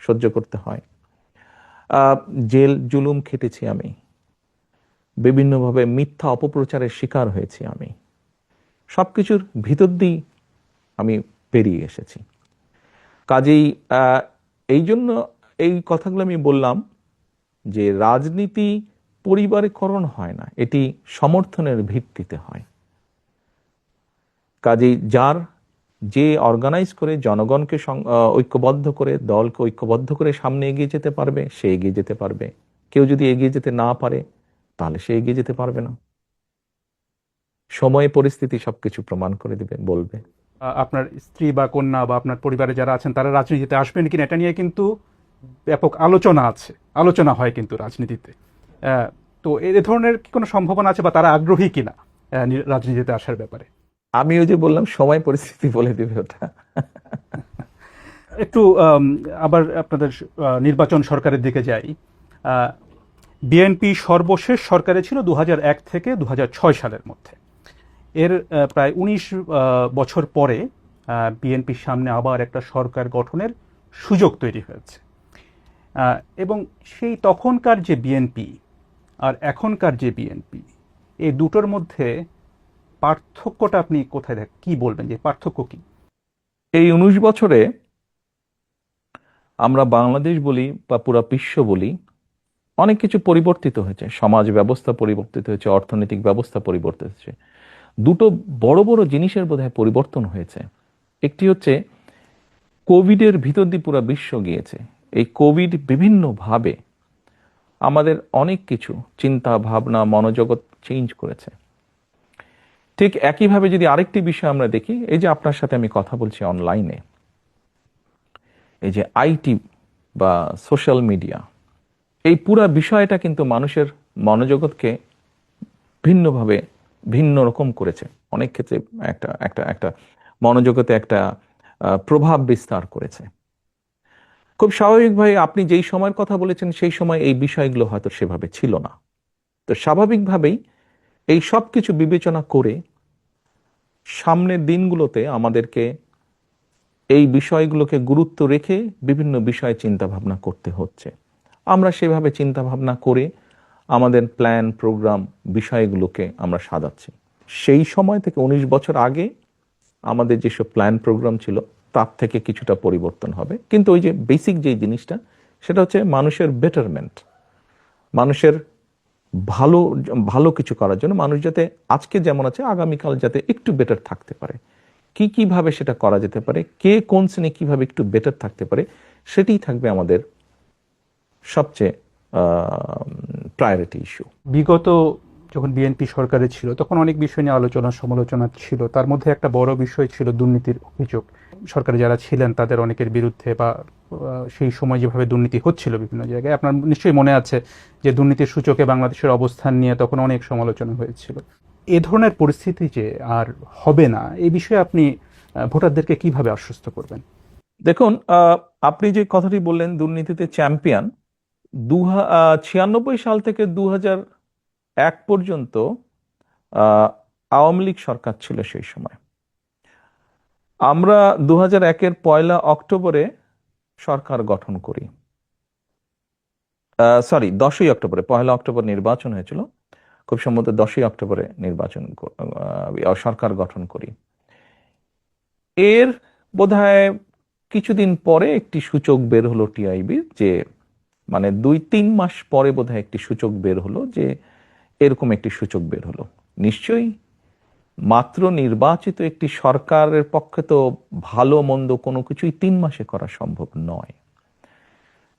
[SPEAKER 2] সহ্য করতে হয়। জেল জুলুম খেটেছি, আমি বিভিন্নভাবে মিথ্যা অপপ্রচারের শিকার হয়েছি। আমি সবকিছুর ভিতর দিয়ে আমি পেরিয়ে এসেছি। কাজেই এই জন্য এই কথাগুলো আমি বললাম যে রাজনীতি পরিবারীকরণ হয় না, এটি সমর্থনের ভিত্তিতে হয়। কাজেই যার যে অর্গানাইজ করে জনগণকে ঐক্যবদ্ধ করে, দলকে ঐক্যবদ্ধ করে সামনে এগিয়ে যেতে পারবে, সে এগিয়ে যেতে পারবে। কেউ যদি এগিয়ে যেতে না পারে, তাহলে সে এগিয়ে যেতে পারবে না। সময় পরিস্থিতি সবকিছু প্রমাণ করে দিবে, বলবে।
[SPEAKER 1] আপনার স্ত্রী বা কন্যা বা আপনার পরিবারে যারা আছেন তারা রাজনীতিতে আসবেন কিনা এটা নিয়ে কিন্তু ব্যাপক আলোচনা হয় কিন্তু রাজনীতিতে। তো এই ধরনের কি কোনো সম্ভাবনা আছে বা তারা আগ্রহী কিনা রাজনীতিতে আসার ব্যাপারে?
[SPEAKER 2] আমি ওই যে বললাম, সময় পরিস্থিতি বলে দিবে ওটা।
[SPEAKER 1] একটু আবার আপনাদের নির্বাচন সরকারের দিকে যাই। বিএনপি সর্বশেষ সরকারে ছিল 2001 থেকে 2006 সালের মধ্যে। এর প্রায় 19 বছর পরে বিএনপির সামনে আবার একটা সরকার গঠনের সুযোগ তৈরি হয়েছে, এবং সেই তখনকার যে বিএনপি আর এখনকার যে বিএনপি, এই দুটোর মধ্যে পার্থক্যটা আপনি কোথায় কি বলবেন, যে পার্থক্য কি?
[SPEAKER 2] এই 19 বছরে আমরা বাংলাদেশ বলি বা পুরা বিশ্ব বলি, অনেক কিছু পরিবর্তিত হয়েছে। সমাজ ব্যবস্থা পরিবর্তিত হয়েছে, অর্থনৈতিক ব্যবস্থা পরিবর্তিত হয়েছে। দুটো বড় বড় জিনিসের বোধহয় পরিবর্তন হয়েছে। একটি হচ্ছে কোভিডের ভিতর দিয়ে পুরো বিশ্ব গিয়েছে। এই কোভিড বিভিন্নভাবে আমাদের অনেক কিছু চিন্তা ভাবনা মনোজগৎ চেঞ্জ করেছে। ঠিক একইভাবে যদি আরেকটি বিষয় আমরা দেখি, এই যে আপনার সাথে আমি কথা বলছি অনলাইনে, এই যে আইটি বা সোশ্যাল মিডিয়া, এই পুরা বিষয়টা কিন্তু মানুষের মনোজগৎকে ভিন্নভাবে ভিন্ন রকম করেছে। অনেক ক্ষেত্রে একটা একটা একটা মনোজগতে একটা প্রভাব বিস্তার করেছে। খুব স্বাভাবিকভাবে আপনি যেই সময়ের কথা বলেছেন সেই সময় এই বিষয়গুলো হয়তো সেভাবে ছিল না। তো স্বাভাবিকভাবেই এই সব কিছু বিবেচনা করে সামনের দিনগুলোতে আমাদেরকে এই বিষয়গুলোকে গুরুত্ব রেখে বিভিন্ন বিষয়ে চিন্তা ভাবনা করতে হচ্ছে। আমরা সেভাবে চিন্তা ভাবনা করে আমাদের প্ল্যান প্রোগ্রাম বিষয়গুলোকে আমরা সাজাচ্ছি। সেই সময় থেকে 19 বছর আগে আমাদের যেসব প্ল্যান প্রোগ্রাম ছিল তার থেকে কিছুটা পরিবর্তন হবে, কিন্তু ওই যে বেসিক যে জিনিসটা, সেটা হচ্ছে মানুষের বেটারমেন্ট, মানুষের ভালো ভালো কিছু করার জন্য, মানুষ যাতে আজকে যেমন আছে আগামীকাল যাতে একটু বেটার থাকতে পারে। কিভাবে সেটা করা যেতে পারে, কে কোন শ্রেণী কিভাবে একটু বেটার থাকতে পারে, সেটাই থাকবে আমাদের সবচেয়ে প্রায়োরিটি ইস্যু।
[SPEAKER 1] বিগত যখন বিএনপি সরকারে ছিল তখন অনেক বিষয় নিয়ে আলোচনা সমালোচনা ছিল। তার মধ্যে একটা বড় বিষয় ছিল দুর্নীতির অভিযোগ। সরকারে যারা ছিলেন তাদের অনেকের বিরুদ্ধে, বা সেই সময় যেভাবে দুর্নীতি হচ্ছিল বিভিন্ন জায়গায়, আপনার নিশ্চয়ই মনে আছে যে দুর্নীতির সূচকে বাংলাদেশের অবস্থান নিয়ে তখন অনেক সমালোচনা হয়েছিল। এ ধরনের পরিস্থিতি যে আর হবে না, এই বিষয়ে আপনি ভোটারদেরকে কিভাবে আশ্বস্ত করবেন?
[SPEAKER 2] দেখুন, আপনি যে কথাটি বললেন দুর্নীতিতে চ্যাম্পিয়ন, 96 সাল থেকে 2001 পর্যন্ত আওয়ামী লীগ সরকার ছিল সেই সময়। আমরা 2001-এর 1 অক্টোবরে সরকার গঠন করি। 10ই অক্টোবরে, 1 অক্টোবর নির্বাচন হয়েছিল, খুব সম্ভবত 10ই অক্টোবরে সরকার গঠন করি। এর বোধহয় কিছুদিন পরে একটি সূচক বের হলো টিআইবির, যে মানে 2-3 মাস পরে বোধহয় একটি সূচক বের হলো, যে এরকম একটি সূচক বের হলো। নিশ্চয়ই মাত্র নির্বাচিত একটি সরকারের পক্ষে তো ভালো মন্দ কোনো কিছুই 3 মাসে করা সম্ভব নয়।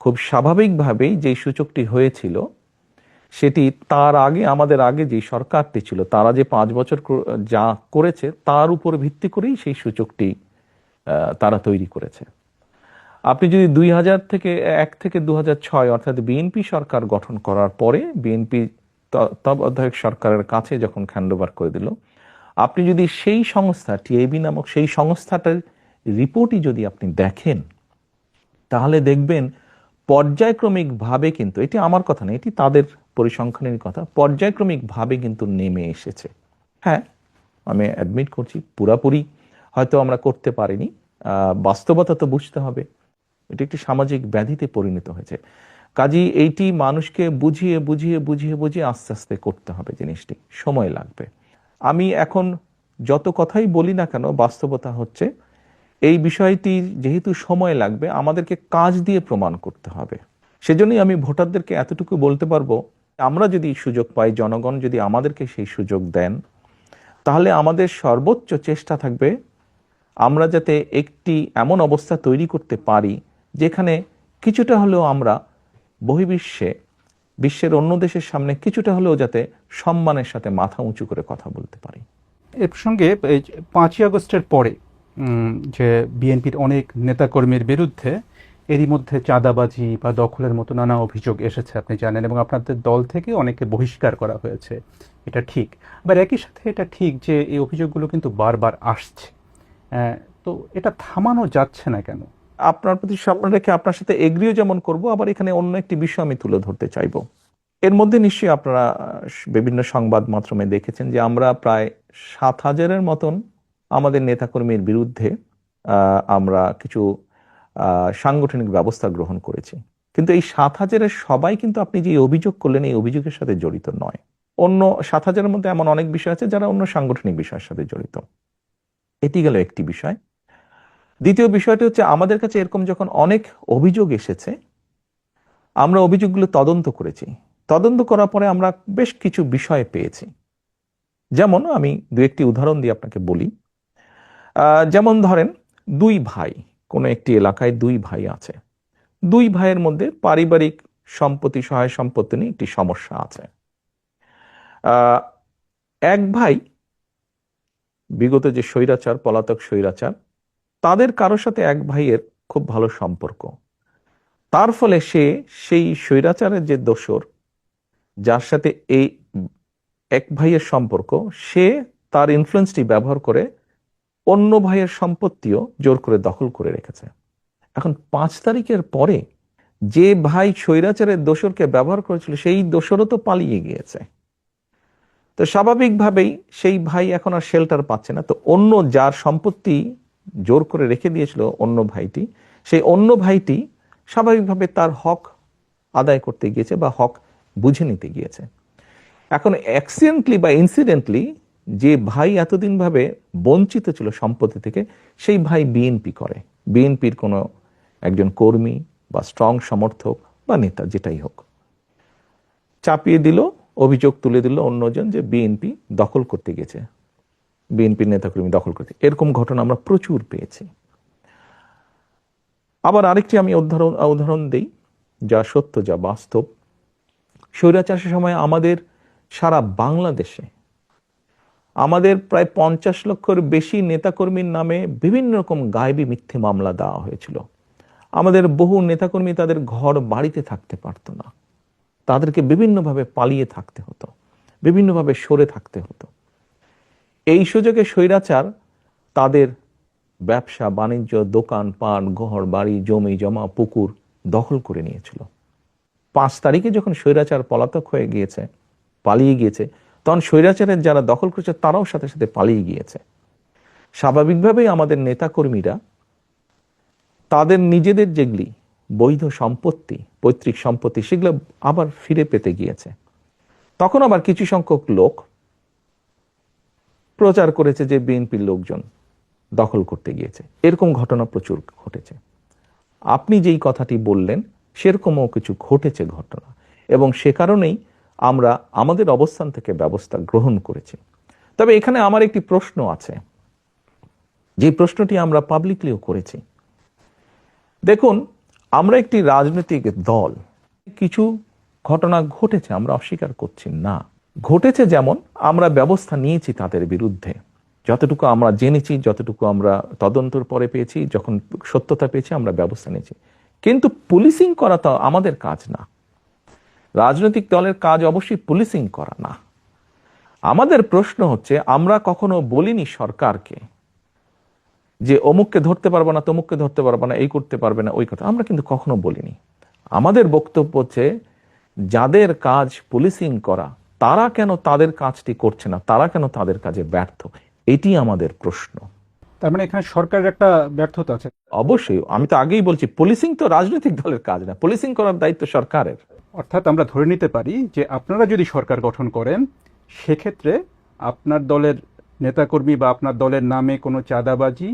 [SPEAKER 2] খুব স্বাভাবিকভাবেই যে সূচকটি হয়েছিল সেটি তার আগে, আমাদের আগে যে সরকারটি ছিল তারা যে 5 বছর যা করেছে তার উপর ভিত্তি করেই সেই সূচকটি তারা তৈরি করেছে। আপনি যদি 2001 থেকে 2006 অর্থাৎ বিএনপি সরকার গঠন করার পরে বিএনপি তত্ত্বাবধায়ক সরকারের কাছে যখন হ্যান্ডওভার করে দিল, আপনি যদি সেই সংস্থা টিআইবি নামক সেই সংস্থাটার রিপোর্টই যদি আপনি দেখেন, তাহলে দেখবেন পর্যায়ক্রমিকভাবে, কিন্তু এটি আমার কথা না, এটি তাদের পরিসংখ্যানের কথা, পর্যায়ক্রমিকভাবে কিন্তু নেমে এসেছে। হ্যাঁ, আমি অ্যাডমিট করছি পুরাপুরি হয়তো আমরা করতে পারিনি, বাস্তবতা তো বুঝতে হবে, এটি একটি সামাজিক ব্যাধিতে পরিণত হয়েছে। কাজেই এইটি মানুষকে বুঝিয়ে বুঝিয়ে বুঝিয়ে বুঝিয়ে আস্তে আস্তে করতে হবে, জিনিসটি সময় লাগবে। আমি এখন যত কথাই বলি না কেন, বাস্তবতা হচ্ছে এই বিষয়টি যেহেতু সময় লাগবে, আমাদেরকে কাজ দিয়ে প্রমাণ করতে হবে। সেজন্যই আমি ভোটারদেরকে এতটুকু বলতে পারবো, আমরা যদি সুযোগ পাই, জনগণ যদি আমাদেরকে সেই সুযোগ দেন, তাহলে আমাদের সর্বোচ্চ চেষ্টা থাকবে আমরা যাতে একটি এমন অবস্থা তৈরি করতে পারি যেখানে কিছুটা হলেও আমরা বহির্বিশ্বে, বিশ্বের অন্য দেশের সামনে কিছুটা হলেও যাতে সম্মানের সাথে মাথা উঁচু করে কথা বলতে পারি।
[SPEAKER 1] এর প্রসঙ্গে এই যে 5ই আগস্টের পরে যে বিএনপির অনেক নেতাকর্মীর বিরুদ্ধে এরই মধ্যে চাঁদাবাজি বা দখলের মতো নানা অভিযোগ এসেছে, আপনি জানেন, এবং আপনাদের দল থেকে অনেকে বহিষ্কার করা হয়েছে, এটা ঠিক। আবার একই সাথে এটা ঠিক যে এই অভিযোগগুলো কিন্তু বারবার আসছে, তো এটা থামানো যাচ্ছে না কেন?
[SPEAKER 2] আপনার প্রতি সম্মান রেখে আপনার সাথে এগ্রিও যেমন করব, আবার এখানে অন্য একটি বিষয় আমি তুলে ধরতে চাইব। এর মধ্যে নিশ্চয়ই আপনারা বিভিন্ন সংবাদ মাধ্যমে দেখেছেন যে আমরা প্রায় 7,000-এর মতন আমাদের নেতাকর্মীর বিরুদ্ধে আমরা কিছু সাংগঠনিক ব্যবস্থা গ্রহণ করেছি। কিন্তু এই 7,000-এর সবাই কিন্তু আপনি যে অভিযোগ করলেন এই অভিযোগের সাথে জড়িত নয়। অন্য 7,000-এর মধ্যে এমন অনেক বিষয় আছে যারা অন্য সাংগঠনিক বিষয়ের সাথে জড়িত। এটি গেল একটি বিষয়। দ্বিতীয় বিষয়টি হচ্ছে, আমাদের কাছে এরকম যখন অনেক অভিযোগ এসেছে, আমরা অভিযোগগুলো তদন্ত করেছি। তদন্ত করার পরে আমরা বেশ কিছু বিষয় পেয়েছি। যেমন আমি দু একটি উদাহরণ দিয়ে আপনাকে বলি। যেমন ধরেন, দুই ভাই, কোনো একটি এলাকায় দুই ভাই আছে। দুই ভাইয়ের মধ্যে পারিবারিক সম্পত্তি, সহায় সম্পত্তি নিয়ে একটি সমস্যা আছে। এক ভাই বিগত যে স্বৈরাচার, পলাতক স্বৈরাচার, তাদের কারোর সাথে এক ভাইয়ের খুব ভালো সম্পর্ক। তার ফলে সে সেই স্বৈরাচারের যে দোসর, যার সাথে এই এক ভাইয়ের সম্পর্ক, সে তার ইনফ্লুয়েন্সটি ব্যবহার করে অন্য ভাইয়ের সম্পত্তিও জোর করে দখল করে রেখেছে। এখন 5 তারিখের পরে যে ভাই স্বৈরাচারের দোসরকে ব্যবহার করেছিল সেই দোসরও তো পালিয়ে গিয়েছে। তো স্বাভাবিকভাবেই সেই ভাই এখন আর শেল্টার পাচ্ছে না। তো অন্য যার সম্পত্তি জোর করে রেখে দিয়েছিল অন্য ভাইটি, সেই অন্য ভাইটি স্বাভাবিকভাবে তার হক আদায় করতে গিয়েছে বা হক বুঝে নিতে গিয়েছে। এখন অ্যাক্সিডেন্টলি বা ইনসিডেন্টলি যে ভাই এতদিন ভাবে বঞ্চিত ছিল সম্পত্তি থেকে, সেই ভাই বিএনপি করে, বিএনপির কোনো একজন কর্মী বা স্ট্রং সমর্থক বা নেতা যেটাই হোক, চাপিয়ে দিল, অভিযোগ তুলে দিল অন্যজন যে বিএনপি দখল করতে গেছে, বিএনপির নেতাকর্মী দখল করতে। এরকম ঘটনা আমরা প্রচুর পেয়েছি। আবার আরেকটি আমি উদাহরণ দেই, যা সত্য, যা বাস্তব। স্বৈরাচারের সময় আমাদের সারা বাংলাদেশে আমাদের প্রায় 50 লক্ষের বেশি নেতাকর্মীর নামে বিভিন্ন রকম গায়েবী মিথ্যে মামলা দেওয়া হয়েছিল। আমাদের বহু নেতাকর্মী তাদের ঘর বাড়িতে থাকতে পারত না, তাদেরকে বিভিন্নভাবে পালিয়ে থাকতে হতো, বিভিন্নভাবে সরে থাকতে হতো। এই সুযোগে স্বৈরাচার তাদের ব্যবসা বাণিজ্য, দোকান পাট, ঘর বাড়ি, জমি জমা, পুকুর দখল করে নিয়েছিল। 5 তারিখে যখন স্বৈরাচার পলাতক হয়ে গিয়েছে, পালিয়ে গিয়েছে, তখন স্বৈরাচারের যারা দখল করেছে তারাও সাথে সাথে পালিয়ে গিয়েছে। স্বাভাবিকভাবেই আমাদের নেতাকর্মীরা তাদের নিজেদের যেগুলি বৈধ সম্পত্তি, পৈতৃক সম্পত্তি, সেগুলো আবার ফিরে পেতে গিয়েছে। তখন আবার কিছু সংখ্যক লোক প্রচার করেছে যে বিএনপির লোকজন দখল করতে গিয়েছে। এরকম ঘটনা প্রচুর ঘটেছে। আপনি যেই কথাটি বললেন সেরকমও কিছু ঘটেছে ঘটনা, এবং সে কারণেই আমরা আমাদের অবস্থান থেকে ব্যবস্থা গ্রহণ করেছি। তবে এখানে আমার একটি প্রশ্ন আছে, যে প্রশ্নটি আমরা পাবলিকলিও করেছি। দেখুন, আমরা একটি রাজনৈতিক দল, কিছু ঘটনা ঘটেছে, আমরা অস্বীকার করছি না, ঘটেছে। যেমন আমরা ব্যবস্থা নিয়েছি তাদের বিরুদ্ধে, যতটুকু আমরা জেনেছি, যতটুকু আমরা তদন্তর পরে পেয়েছি, যখন সত্যতা পেয়েছি আমরা ব্যবস্থা নিয়েছি। কিন্তু পুলিশিং করা তো আমাদের কাজ না। রাজনৈতিক দলের কাজ অবশ্যই পুলিশিং করা না। আমাদের প্রশ্ন হচ্ছে, আমরা কখনো বলিনি সরকারকে যে অমুককে ধরতে পারবো না, তমুককে ধরতে পারবো না, এই করতে পারবে না, ওই কথা আমরা কিন্তু কখনো বলিনি। আমাদের বক্তব্য হচ্ছে, যাদের কাজ পুলিশিং করা, তারা কেন তাদের কাজটি করছে না, তারা কেন তাদের কাজে ব্যর্থ, এটি আমাদের প্রশ্ন।
[SPEAKER 1] তার মানে এখানে সরকারের একটা ব্যর্থতা আছে।
[SPEAKER 2] অবশ্যই, আমি তো আগেই বলছি, পুলিশিং তো রাজনৈতিক দলের কাজ না, পুলিশিং করার দায়িত্ব সরকারের।
[SPEAKER 1] অর্থাৎ আমরা ধরে নিতে পারি যে আপনারা যদি সরকার গঠন করেন, সেক্ষেত্রে আপনার দলের নেতাকর্মী বা আপনার দলের নামে কোনো চাঁদাবাজি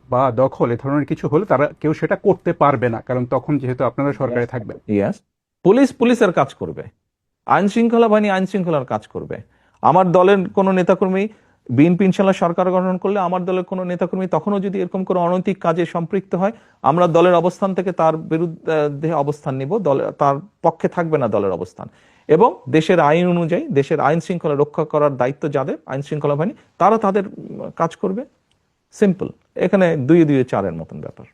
[SPEAKER 1] বা দখল এ ধরনের কিছু হলে তারা কেউ সেটা করতে পারবে না, কারণ তখন যেহেতু আপনারা সরকারে থাকবেন।
[SPEAKER 2] ইয়াস, পুলিশ পুলিশের কাজ করবে, আইন শৃঙ্খলা বাহিনী আইন শৃঙ্খলার কাজ করবে। আমার দলের কোনো নেতাকর্মী বিএনপি ইনশাল্লাহ সরকার গঠন করলে আমার দলের কোনো নেতাকর্মী তখনও যদি এরকম কোনো অনৈতিক কাজে সম্পৃক্ত হয়, আমরা দলের অবস্থান থেকে তার বিরুদ্ধে অবস্থান নিব, তার পক্ষে থাকবে না দলের অবস্থান। এবং দেশের আইন অনুযায়ী, দেশের আইন শৃঙ্খলা রক্ষা করার দায়িত্ব যাদের, আইন শৃঙ্খলা বাহিনী, তারা তাদের কাজ করবে। সিম্পল। এখানে দুই দুই চারের মতন ব্যাপার।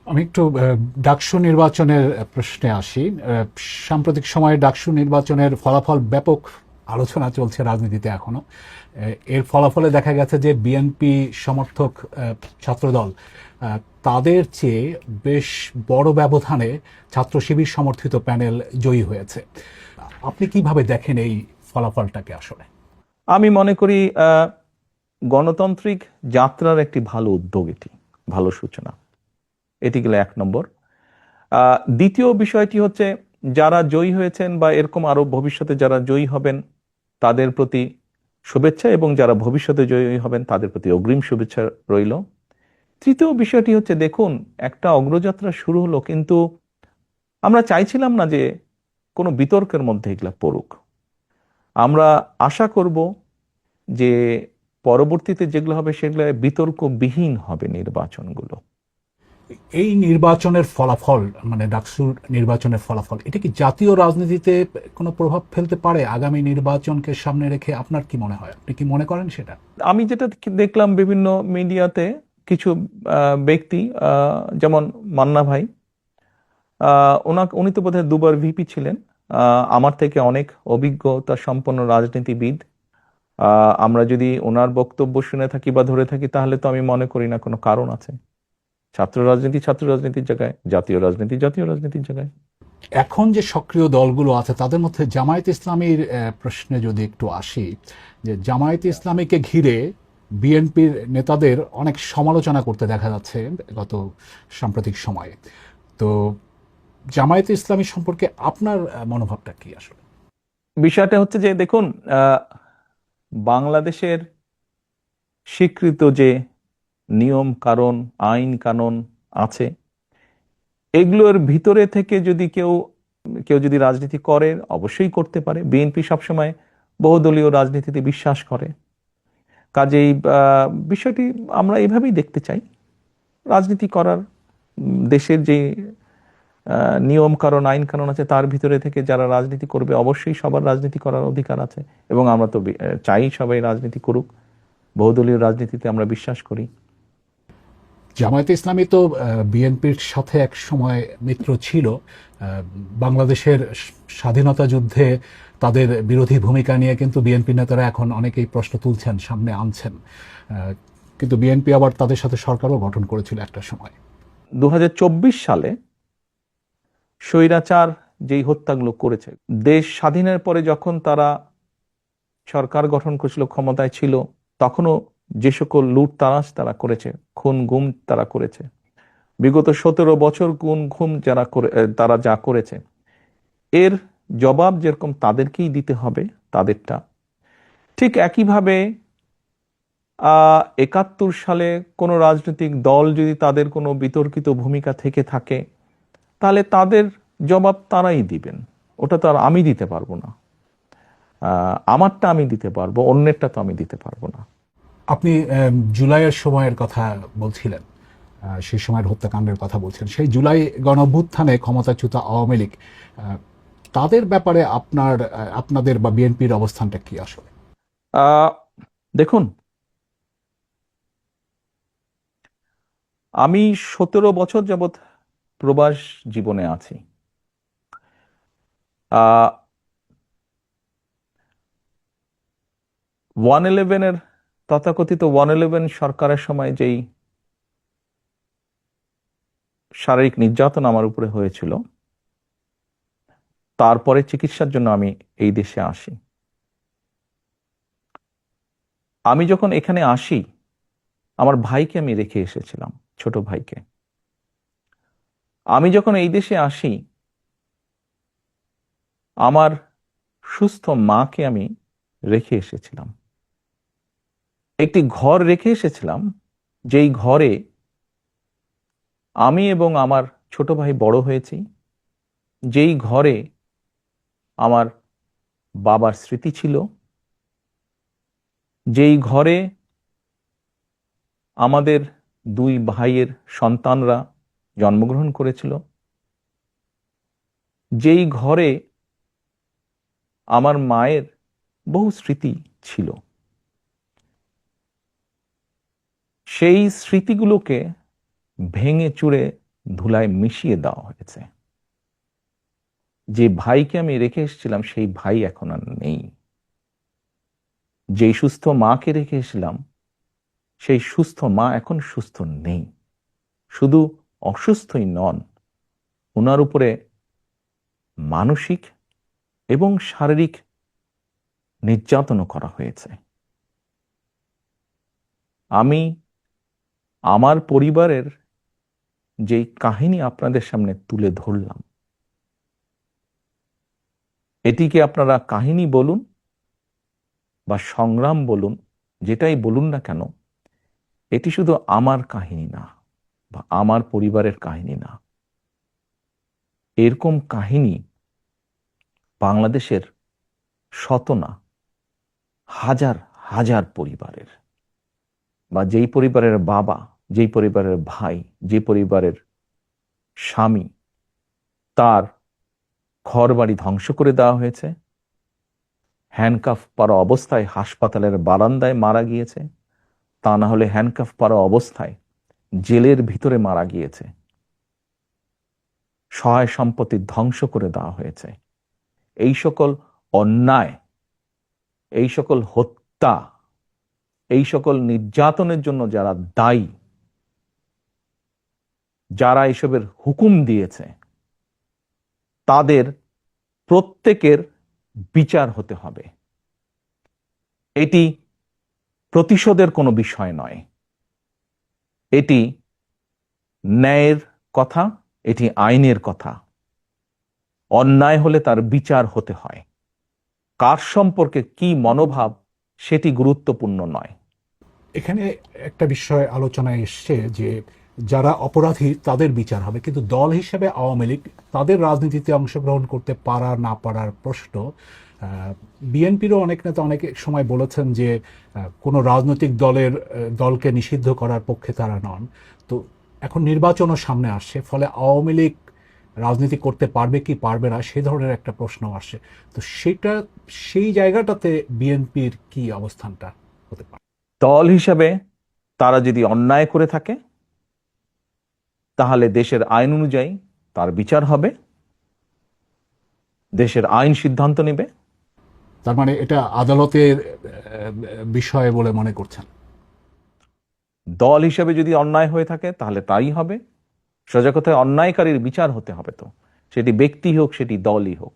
[SPEAKER 3] আমি একটু ডাকসু নির্বাচনের প্রশ্নে আসি। সাম্প্রতিক সময়ে ডাকসু নির্বাচনের ফলাফল ব্যাপক আলোচনা চলছে রাজনীতিতে এখনো। এর ফলাফলে দেখা গেছে যে বিএনপি সমর্থক ছাত্রদল তাদের চেয়ে বেশ বড় ব্যবধানে ছাত্র শিবির সমর্থিত প্যানেল জয়ী হয়েছে। আপনি কিভাবে দেখেন এই ফলাফলটাকে? আসলে
[SPEAKER 2] আমি মনে করি গণতান্ত্রিক যাত্রার একটি ভালো উদ্যোগ, এটি ভালো সূচনা। এটি গেল 1 নম্বর। দ্বিতীয় বিষয়টি হচ্ছে, যারা জয়ী হয়েছেন বা এরকম আরো ভবিষ্যতে যারা জয়ী হবেন তাদের প্রতি শুভেচ্ছা, এবং যারা ভবিষ্যতে জয়ী হবেন তাদের প্রতি অগ্রিম শুভেচ্ছা রইল। তৃতীয় বিষয়টি হচ্ছে, দেখুন, একটা অগ্রযাত্রা শুরু হলো, কিন্তু আমরা চাইছিলাম না যে কোনো বিতর্কের মধ্যে এগুলা পড়ুক। আমরা আশা করব যে পরবর্তীতে যেগুলো হবে সেগুলো বিতর্কবিহীন হবে নির্বাচনগুলো।
[SPEAKER 3] এই নির্বাচনের ফলাফল, মানে ডাকসুর নির্বাচনের ফলাফল, এটা কি জাতীয় রাজনীতিতে কোনো প্রভাব ফেলতে পারে আগামী নির্বাচনকে সামনে রেখে? আপনার কি মনে হয়? আপনি কি মনে করেন সেটা?
[SPEAKER 2] আমি যেটা দেখলাম বিভিন্ন মিডিয়াতে, কিছু ব্যক্তি, যেমন মান্না ভাই, উনি তো বোধহয় 2বার ভিপি ছিলেন, আমার থেকে অনেক অভিজ্ঞতা সম্পন্ন রাজনীতিবিদ। আমরা যদি ওনার বক্তব্য শুনে থাকি বা ধরে থাকি, তাহলে তো আমি মনে করি না কোনো কারণ আছে। ছাত্র রাজনীতির জায়গায়, জাতীয় রাজনীতির জায়গায়।
[SPEAKER 3] এখন যে সক্রিয় দলগুলো আছে তাদের মধ্যে জামায়াত ইসলামীর প্রশ্নে যদি একটু আসি, যে জামায়াত ইসলামীকে ঘিরে বিএনপির নেতাদের অনেক সমালোচনা করতে দেখা যাচ্ছে গত সাম্প্রতিক সময়ে। তো জামায়াত ইসলামী সম্পর্কে আপনার মনোভাবটা কি আসলে?
[SPEAKER 2] বিষয়টা হচ্ছে যে, দেখুন, বাংলাদেশের স্বীকৃত যে নিয়ম কানুন, আইন কানুন আছে, এগুলোর ভিতরে থেকে যদি কেউ যদি রাজনীতি করে, অবশ্যই করতে পারে। বিএনপি সবসময় বহুদলীয় রাজনীতিতে বিশ্বাস করে। কাজেই বিষয়টি আমরা এভাবেই দেখতে চাই। রাজনীতি করার, দেশের যে নিয়ম কানুন, আইন কানুন আছে, তার ভিতরে থেকে যারা রাজনীতি করবে, অবশ্যই সবার রাজনীতি করার অধিকার আছে। এবং আমরা তো চাই সবাই রাজনীতি করুক। বহুদলীয় রাজনীতিতে আমরা বিশ্বাস করি।
[SPEAKER 3] জামায়াত ইসলামী তো বিএনপির সাথে এক সময় মিত্র ছিল। বাংলাদেশের স্বাধীনতা যুদ্ধে তাদের বিরোধী ভূমিকা নিয়ে কিন্তু বিএনপি নেতারা এখন অনেকেই প্রশ্ন তুলছেন, সামনে আনছেন। কিন্তু বিএনপি আবার তাদের সাথে সরকারও গঠন করেছিল একটা সময়।
[SPEAKER 2] 2024 সালে স্বৈরাচার যেই হত্যাগুলো করেছে, দেশ স্বাধীনের পরে যখন তারা সরকার গঠন করেছিল, ক্ষমতায় ছিল, তখনও যে সকল লুটতারাজ তারা করেছে, খুন গুম তারা করেছে, বিগত 17 বছর খুন গুম তারা যা করেছে, এর জবাব যেরকম তাদেরকেই দিতে হবে তাদেরটা, ঠিক একইভাবে 71 সালে কোনো রাজনৈতিক দল যদি তাদের কোনো বিতর্কিত ভূমিকা থেকে থাকে, তাহলে তাদের জবাব তারাই দিবেন। ওটা তো আর আমি দিতে পারবো না। আমারটা আমি দিতে পারবো, অন্যেরটা তো আমি দিতে পারবো না।
[SPEAKER 3] আপনি জুলাইয়ের সময়ের কথা বলছিলেন, সেই সময়ের হত্যাকাণ্ডের কথা বলছেন। সেই জুলাই গণঅভ্যুত্থানে ক্ষমতাচ্যুত আওয়ামী লীগ, তাদের ব্যাপারে আপনাদের বা বিএনপির অবস্থানটা কি আসলে?
[SPEAKER 2] দেখুন, আমি 17 বছর যাবৎ প্রবাস জীবনে আছি। 111 তথাকথিত 111 সরকারের সময় যেই শারীরিক নির্যাতন আমার উপরে হয়েছিল, তারপরে চিকিৎসার জন্য আমি এই দেশে আসি। আমি যখন এখানে আসি, আমার ভাইকে আমি রেখে এসেছিলাম, ছোট ভাইকে। আমি যখন এই দেশে আসি, আমার সুস্থ মাকে আমি রেখে এসেছিলাম। একটি ঘর রেখে এসেছিলাম, যেই ঘরে আমি এবং আমার ছোট ভাই বড় হয়েছি, যেই ঘরে আমার বাবার স্মৃতি ছিল, যেই ঘরে আমাদের দুই ভাইয়ের সন্তানরা জন্মগ্রহণ করেছিল, যেই ঘরে আমার মায়ের বহু স্মৃতি ছিল, সেই স্মৃতিগুলোকে ভেঙে চুরে ধুলায় মিশিয়ে দেওয়া হয়েছে। যে ভাইকে আমি রেখে এসেছিলাম সেই ভাই এখন আর নেই। যেই সুস্থ মাকে রেখে এসেছিলাম সেই সুস্থ মা এখন সুস্থ নেই। শুধু অসুস্থই নন, ওনার উপরে মানসিক এবং শারীরিক নির্যাতনও করা হয়েছে। আমি আমার পরিবারের যেই কাহিনী আপনাদের সামনে তুলে ধরলাম, এটিকে আপনারা কাহিনী বলুন বা সংগ্রাম বলুন, যেটাই বলুন না কেন, এটি শুধু আমার কাহিনী না বা আমার পরিবারের কাহিনী না। এরকম কাহিনী বাংলাদেশের শত না হাজার হাজার পরিবারের, বা যেই পরিবারের বাবা, যেই পরিবারের ভাই, যে পরিবারের স্বামী, তার ঘরবাড়ি ধ্বংস করে দেওয়া হয়েছে, হ্যান্ডকাফ পরা অবস্থায় হাসপাতালের বারান্দায় মারা গিয়েছে, তা না হলে হ্যান্ডকাফ পরা অবস্থায় জেলের ভিতরে মারা গিয়েছে, সহায় সম্পত্তি ধ্বংস করে দেওয়া হয়েছে। এই সকল অন্যায়, এই সকল হত্যা, এই সকল নির্যাতনের জন্য যারা দায়ী, যারা এসবের হুকুম দিয়েছে, তাদের প্রত্যেকের বিচার হতে হবে। এটি প্রতিশোধের কোনো বিষয় নয়, এটি ন্যায়ের কথা, এটি আইনের কথা। অন্যায় হলে তার বিচার হতে হয়। কার সম্পর্কে কি মনোভাব সেটি গুরুত্বপূর্ণ নয়।
[SPEAKER 3] এখানে একটা বিষয় আলোচনায় এসছে যে যারা অপরাধী তাদের বিচার হবে, কিন্তু দল হিসেবে আওয়ামী লীগ তাদের রাজনীতিতে অংশগ্রহণ করতে পারা না পারার প্রশ্ন। বিএনপিরও অনেক নেতা অনেক সময় বলেছেন যে কোনো রাজনৈতিক দলকে নিষিদ্ধ করার পক্ষে তারা নন। তো এখন নির্বাচনও সামনে আসছে, ফলে আওয়ামী লীগ রাজনীতি করতে পারবে কি পারবে না সে ধরনের একটা প্রশ্ন আসছে। তো সেই জায়গাটাতে বিএনপির কি অবস্থানটা হতে পারে?
[SPEAKER 2] দল হিসাবে তারা যদি অন্যায় করে থাকে তাহলে দেশের আইন অনুযায়ী তার বিচার হবে, দেশের আইন সিদ্ধান্ত নেবে।
[SPEAKER 3] তার মানে এটা আদালতের বিষয় বলে মনে করছেন?
[SPEAKER 2] দল হিসেবে যদি অন্যায় হয়ে থাকে তাহলে তাই হবে। সোজা কথায় অন্যায়কারীর বিচার হতে হবে, তো সেটি ব্যক্তি হোক, সেটি দলই হোক।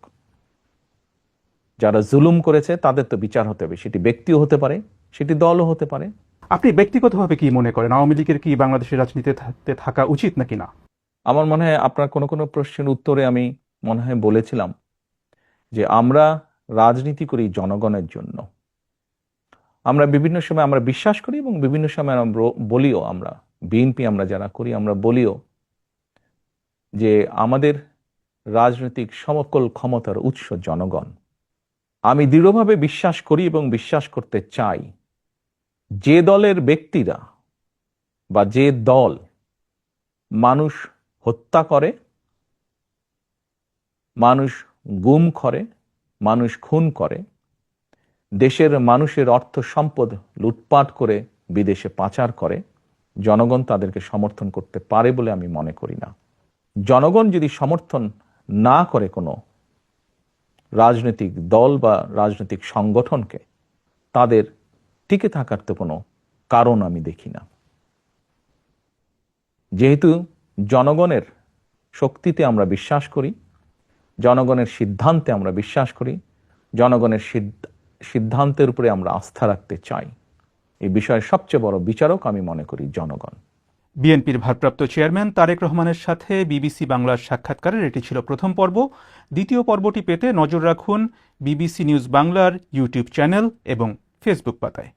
[SPEAKER 2] যারা জুলুম করেছে তাদের তো বিচার হতে হবে, সেটি ব্যক্তিও হতে পারে, সেটি দলও হতে পারে।
[SPEAKER 1] আপনি ব্যক্তিগতভাবে কি মনে করেন, আওয়ামী লীগের কি বাংলাদেশের রাজনীতিতে থাকা উচিত নাকি না?
[SPEAKER 2] আমার মনে হয় আপনার কোনো কোনো প্রশ্নের উত্তরে আমি মনে হয় বলেছিলাম যে আমরা রাজনীতি করি জনগণের জন্য। আমরা বিভিন্ন সময় আমরা বিশ্বাস করি এবং বিভিন্ন সময় আমরা বলিও, আমরা বিএনপি আমরা যারা করি আমরা বলিও যে আমাদের রাজনৈতিক সমকল ক্ষমতার উৎস জনগণ। আমি দৃঢ়ভাবে বিশ্বাস করি এবং বিশ্বাস করতে চাই যে দলের ব্যক্তিরা বা যে দল মানুষ হত্যা করে, মানুষ গুম করে, মানুষ খুন করে, দেশের মানুষের অর্থ সম্পদ লুটপাট করে বিদেশে পাচার করে, জনগণ তাদেরকে সমর্থন করতে পারে বলে আমি মনে করি না। জনগণ যদি সমর্থন না করে কোনো রাজনৈতিক দল বা রাজনৈতিক সংগঠনকে, তাদের টিকে থাকার তো কোনো কারণ আমি দেখি না। যেহেতু জনগণের শক্তিতে আমরা বিশ্বাস করি, জনগণের সিদ্ধান্তে আমরা বিশ্বাস করি, জনগণের সিদ্ধান্তের উপরে আমরা আস্থা রাখতে চাই, এই বিষয়ের সবচেয়ে বড় বিচারক আমি মনে করি জনগণ।
[SPEAKER 1] বিএনপির ভারপ্রাপ্ত চেয়ারম্যান তারেক রহমানের সাথে বিবিসি বাংলার সাক্ষাৎকারের এটি ছিল প্রথম পর্ব। দ্বিতীয় পর্বটি পেতে নজর রাখুন বিবিসি নিউজ বাংলার ইউটিউব চ্যানেল এবং ফেসবুক পাতায়।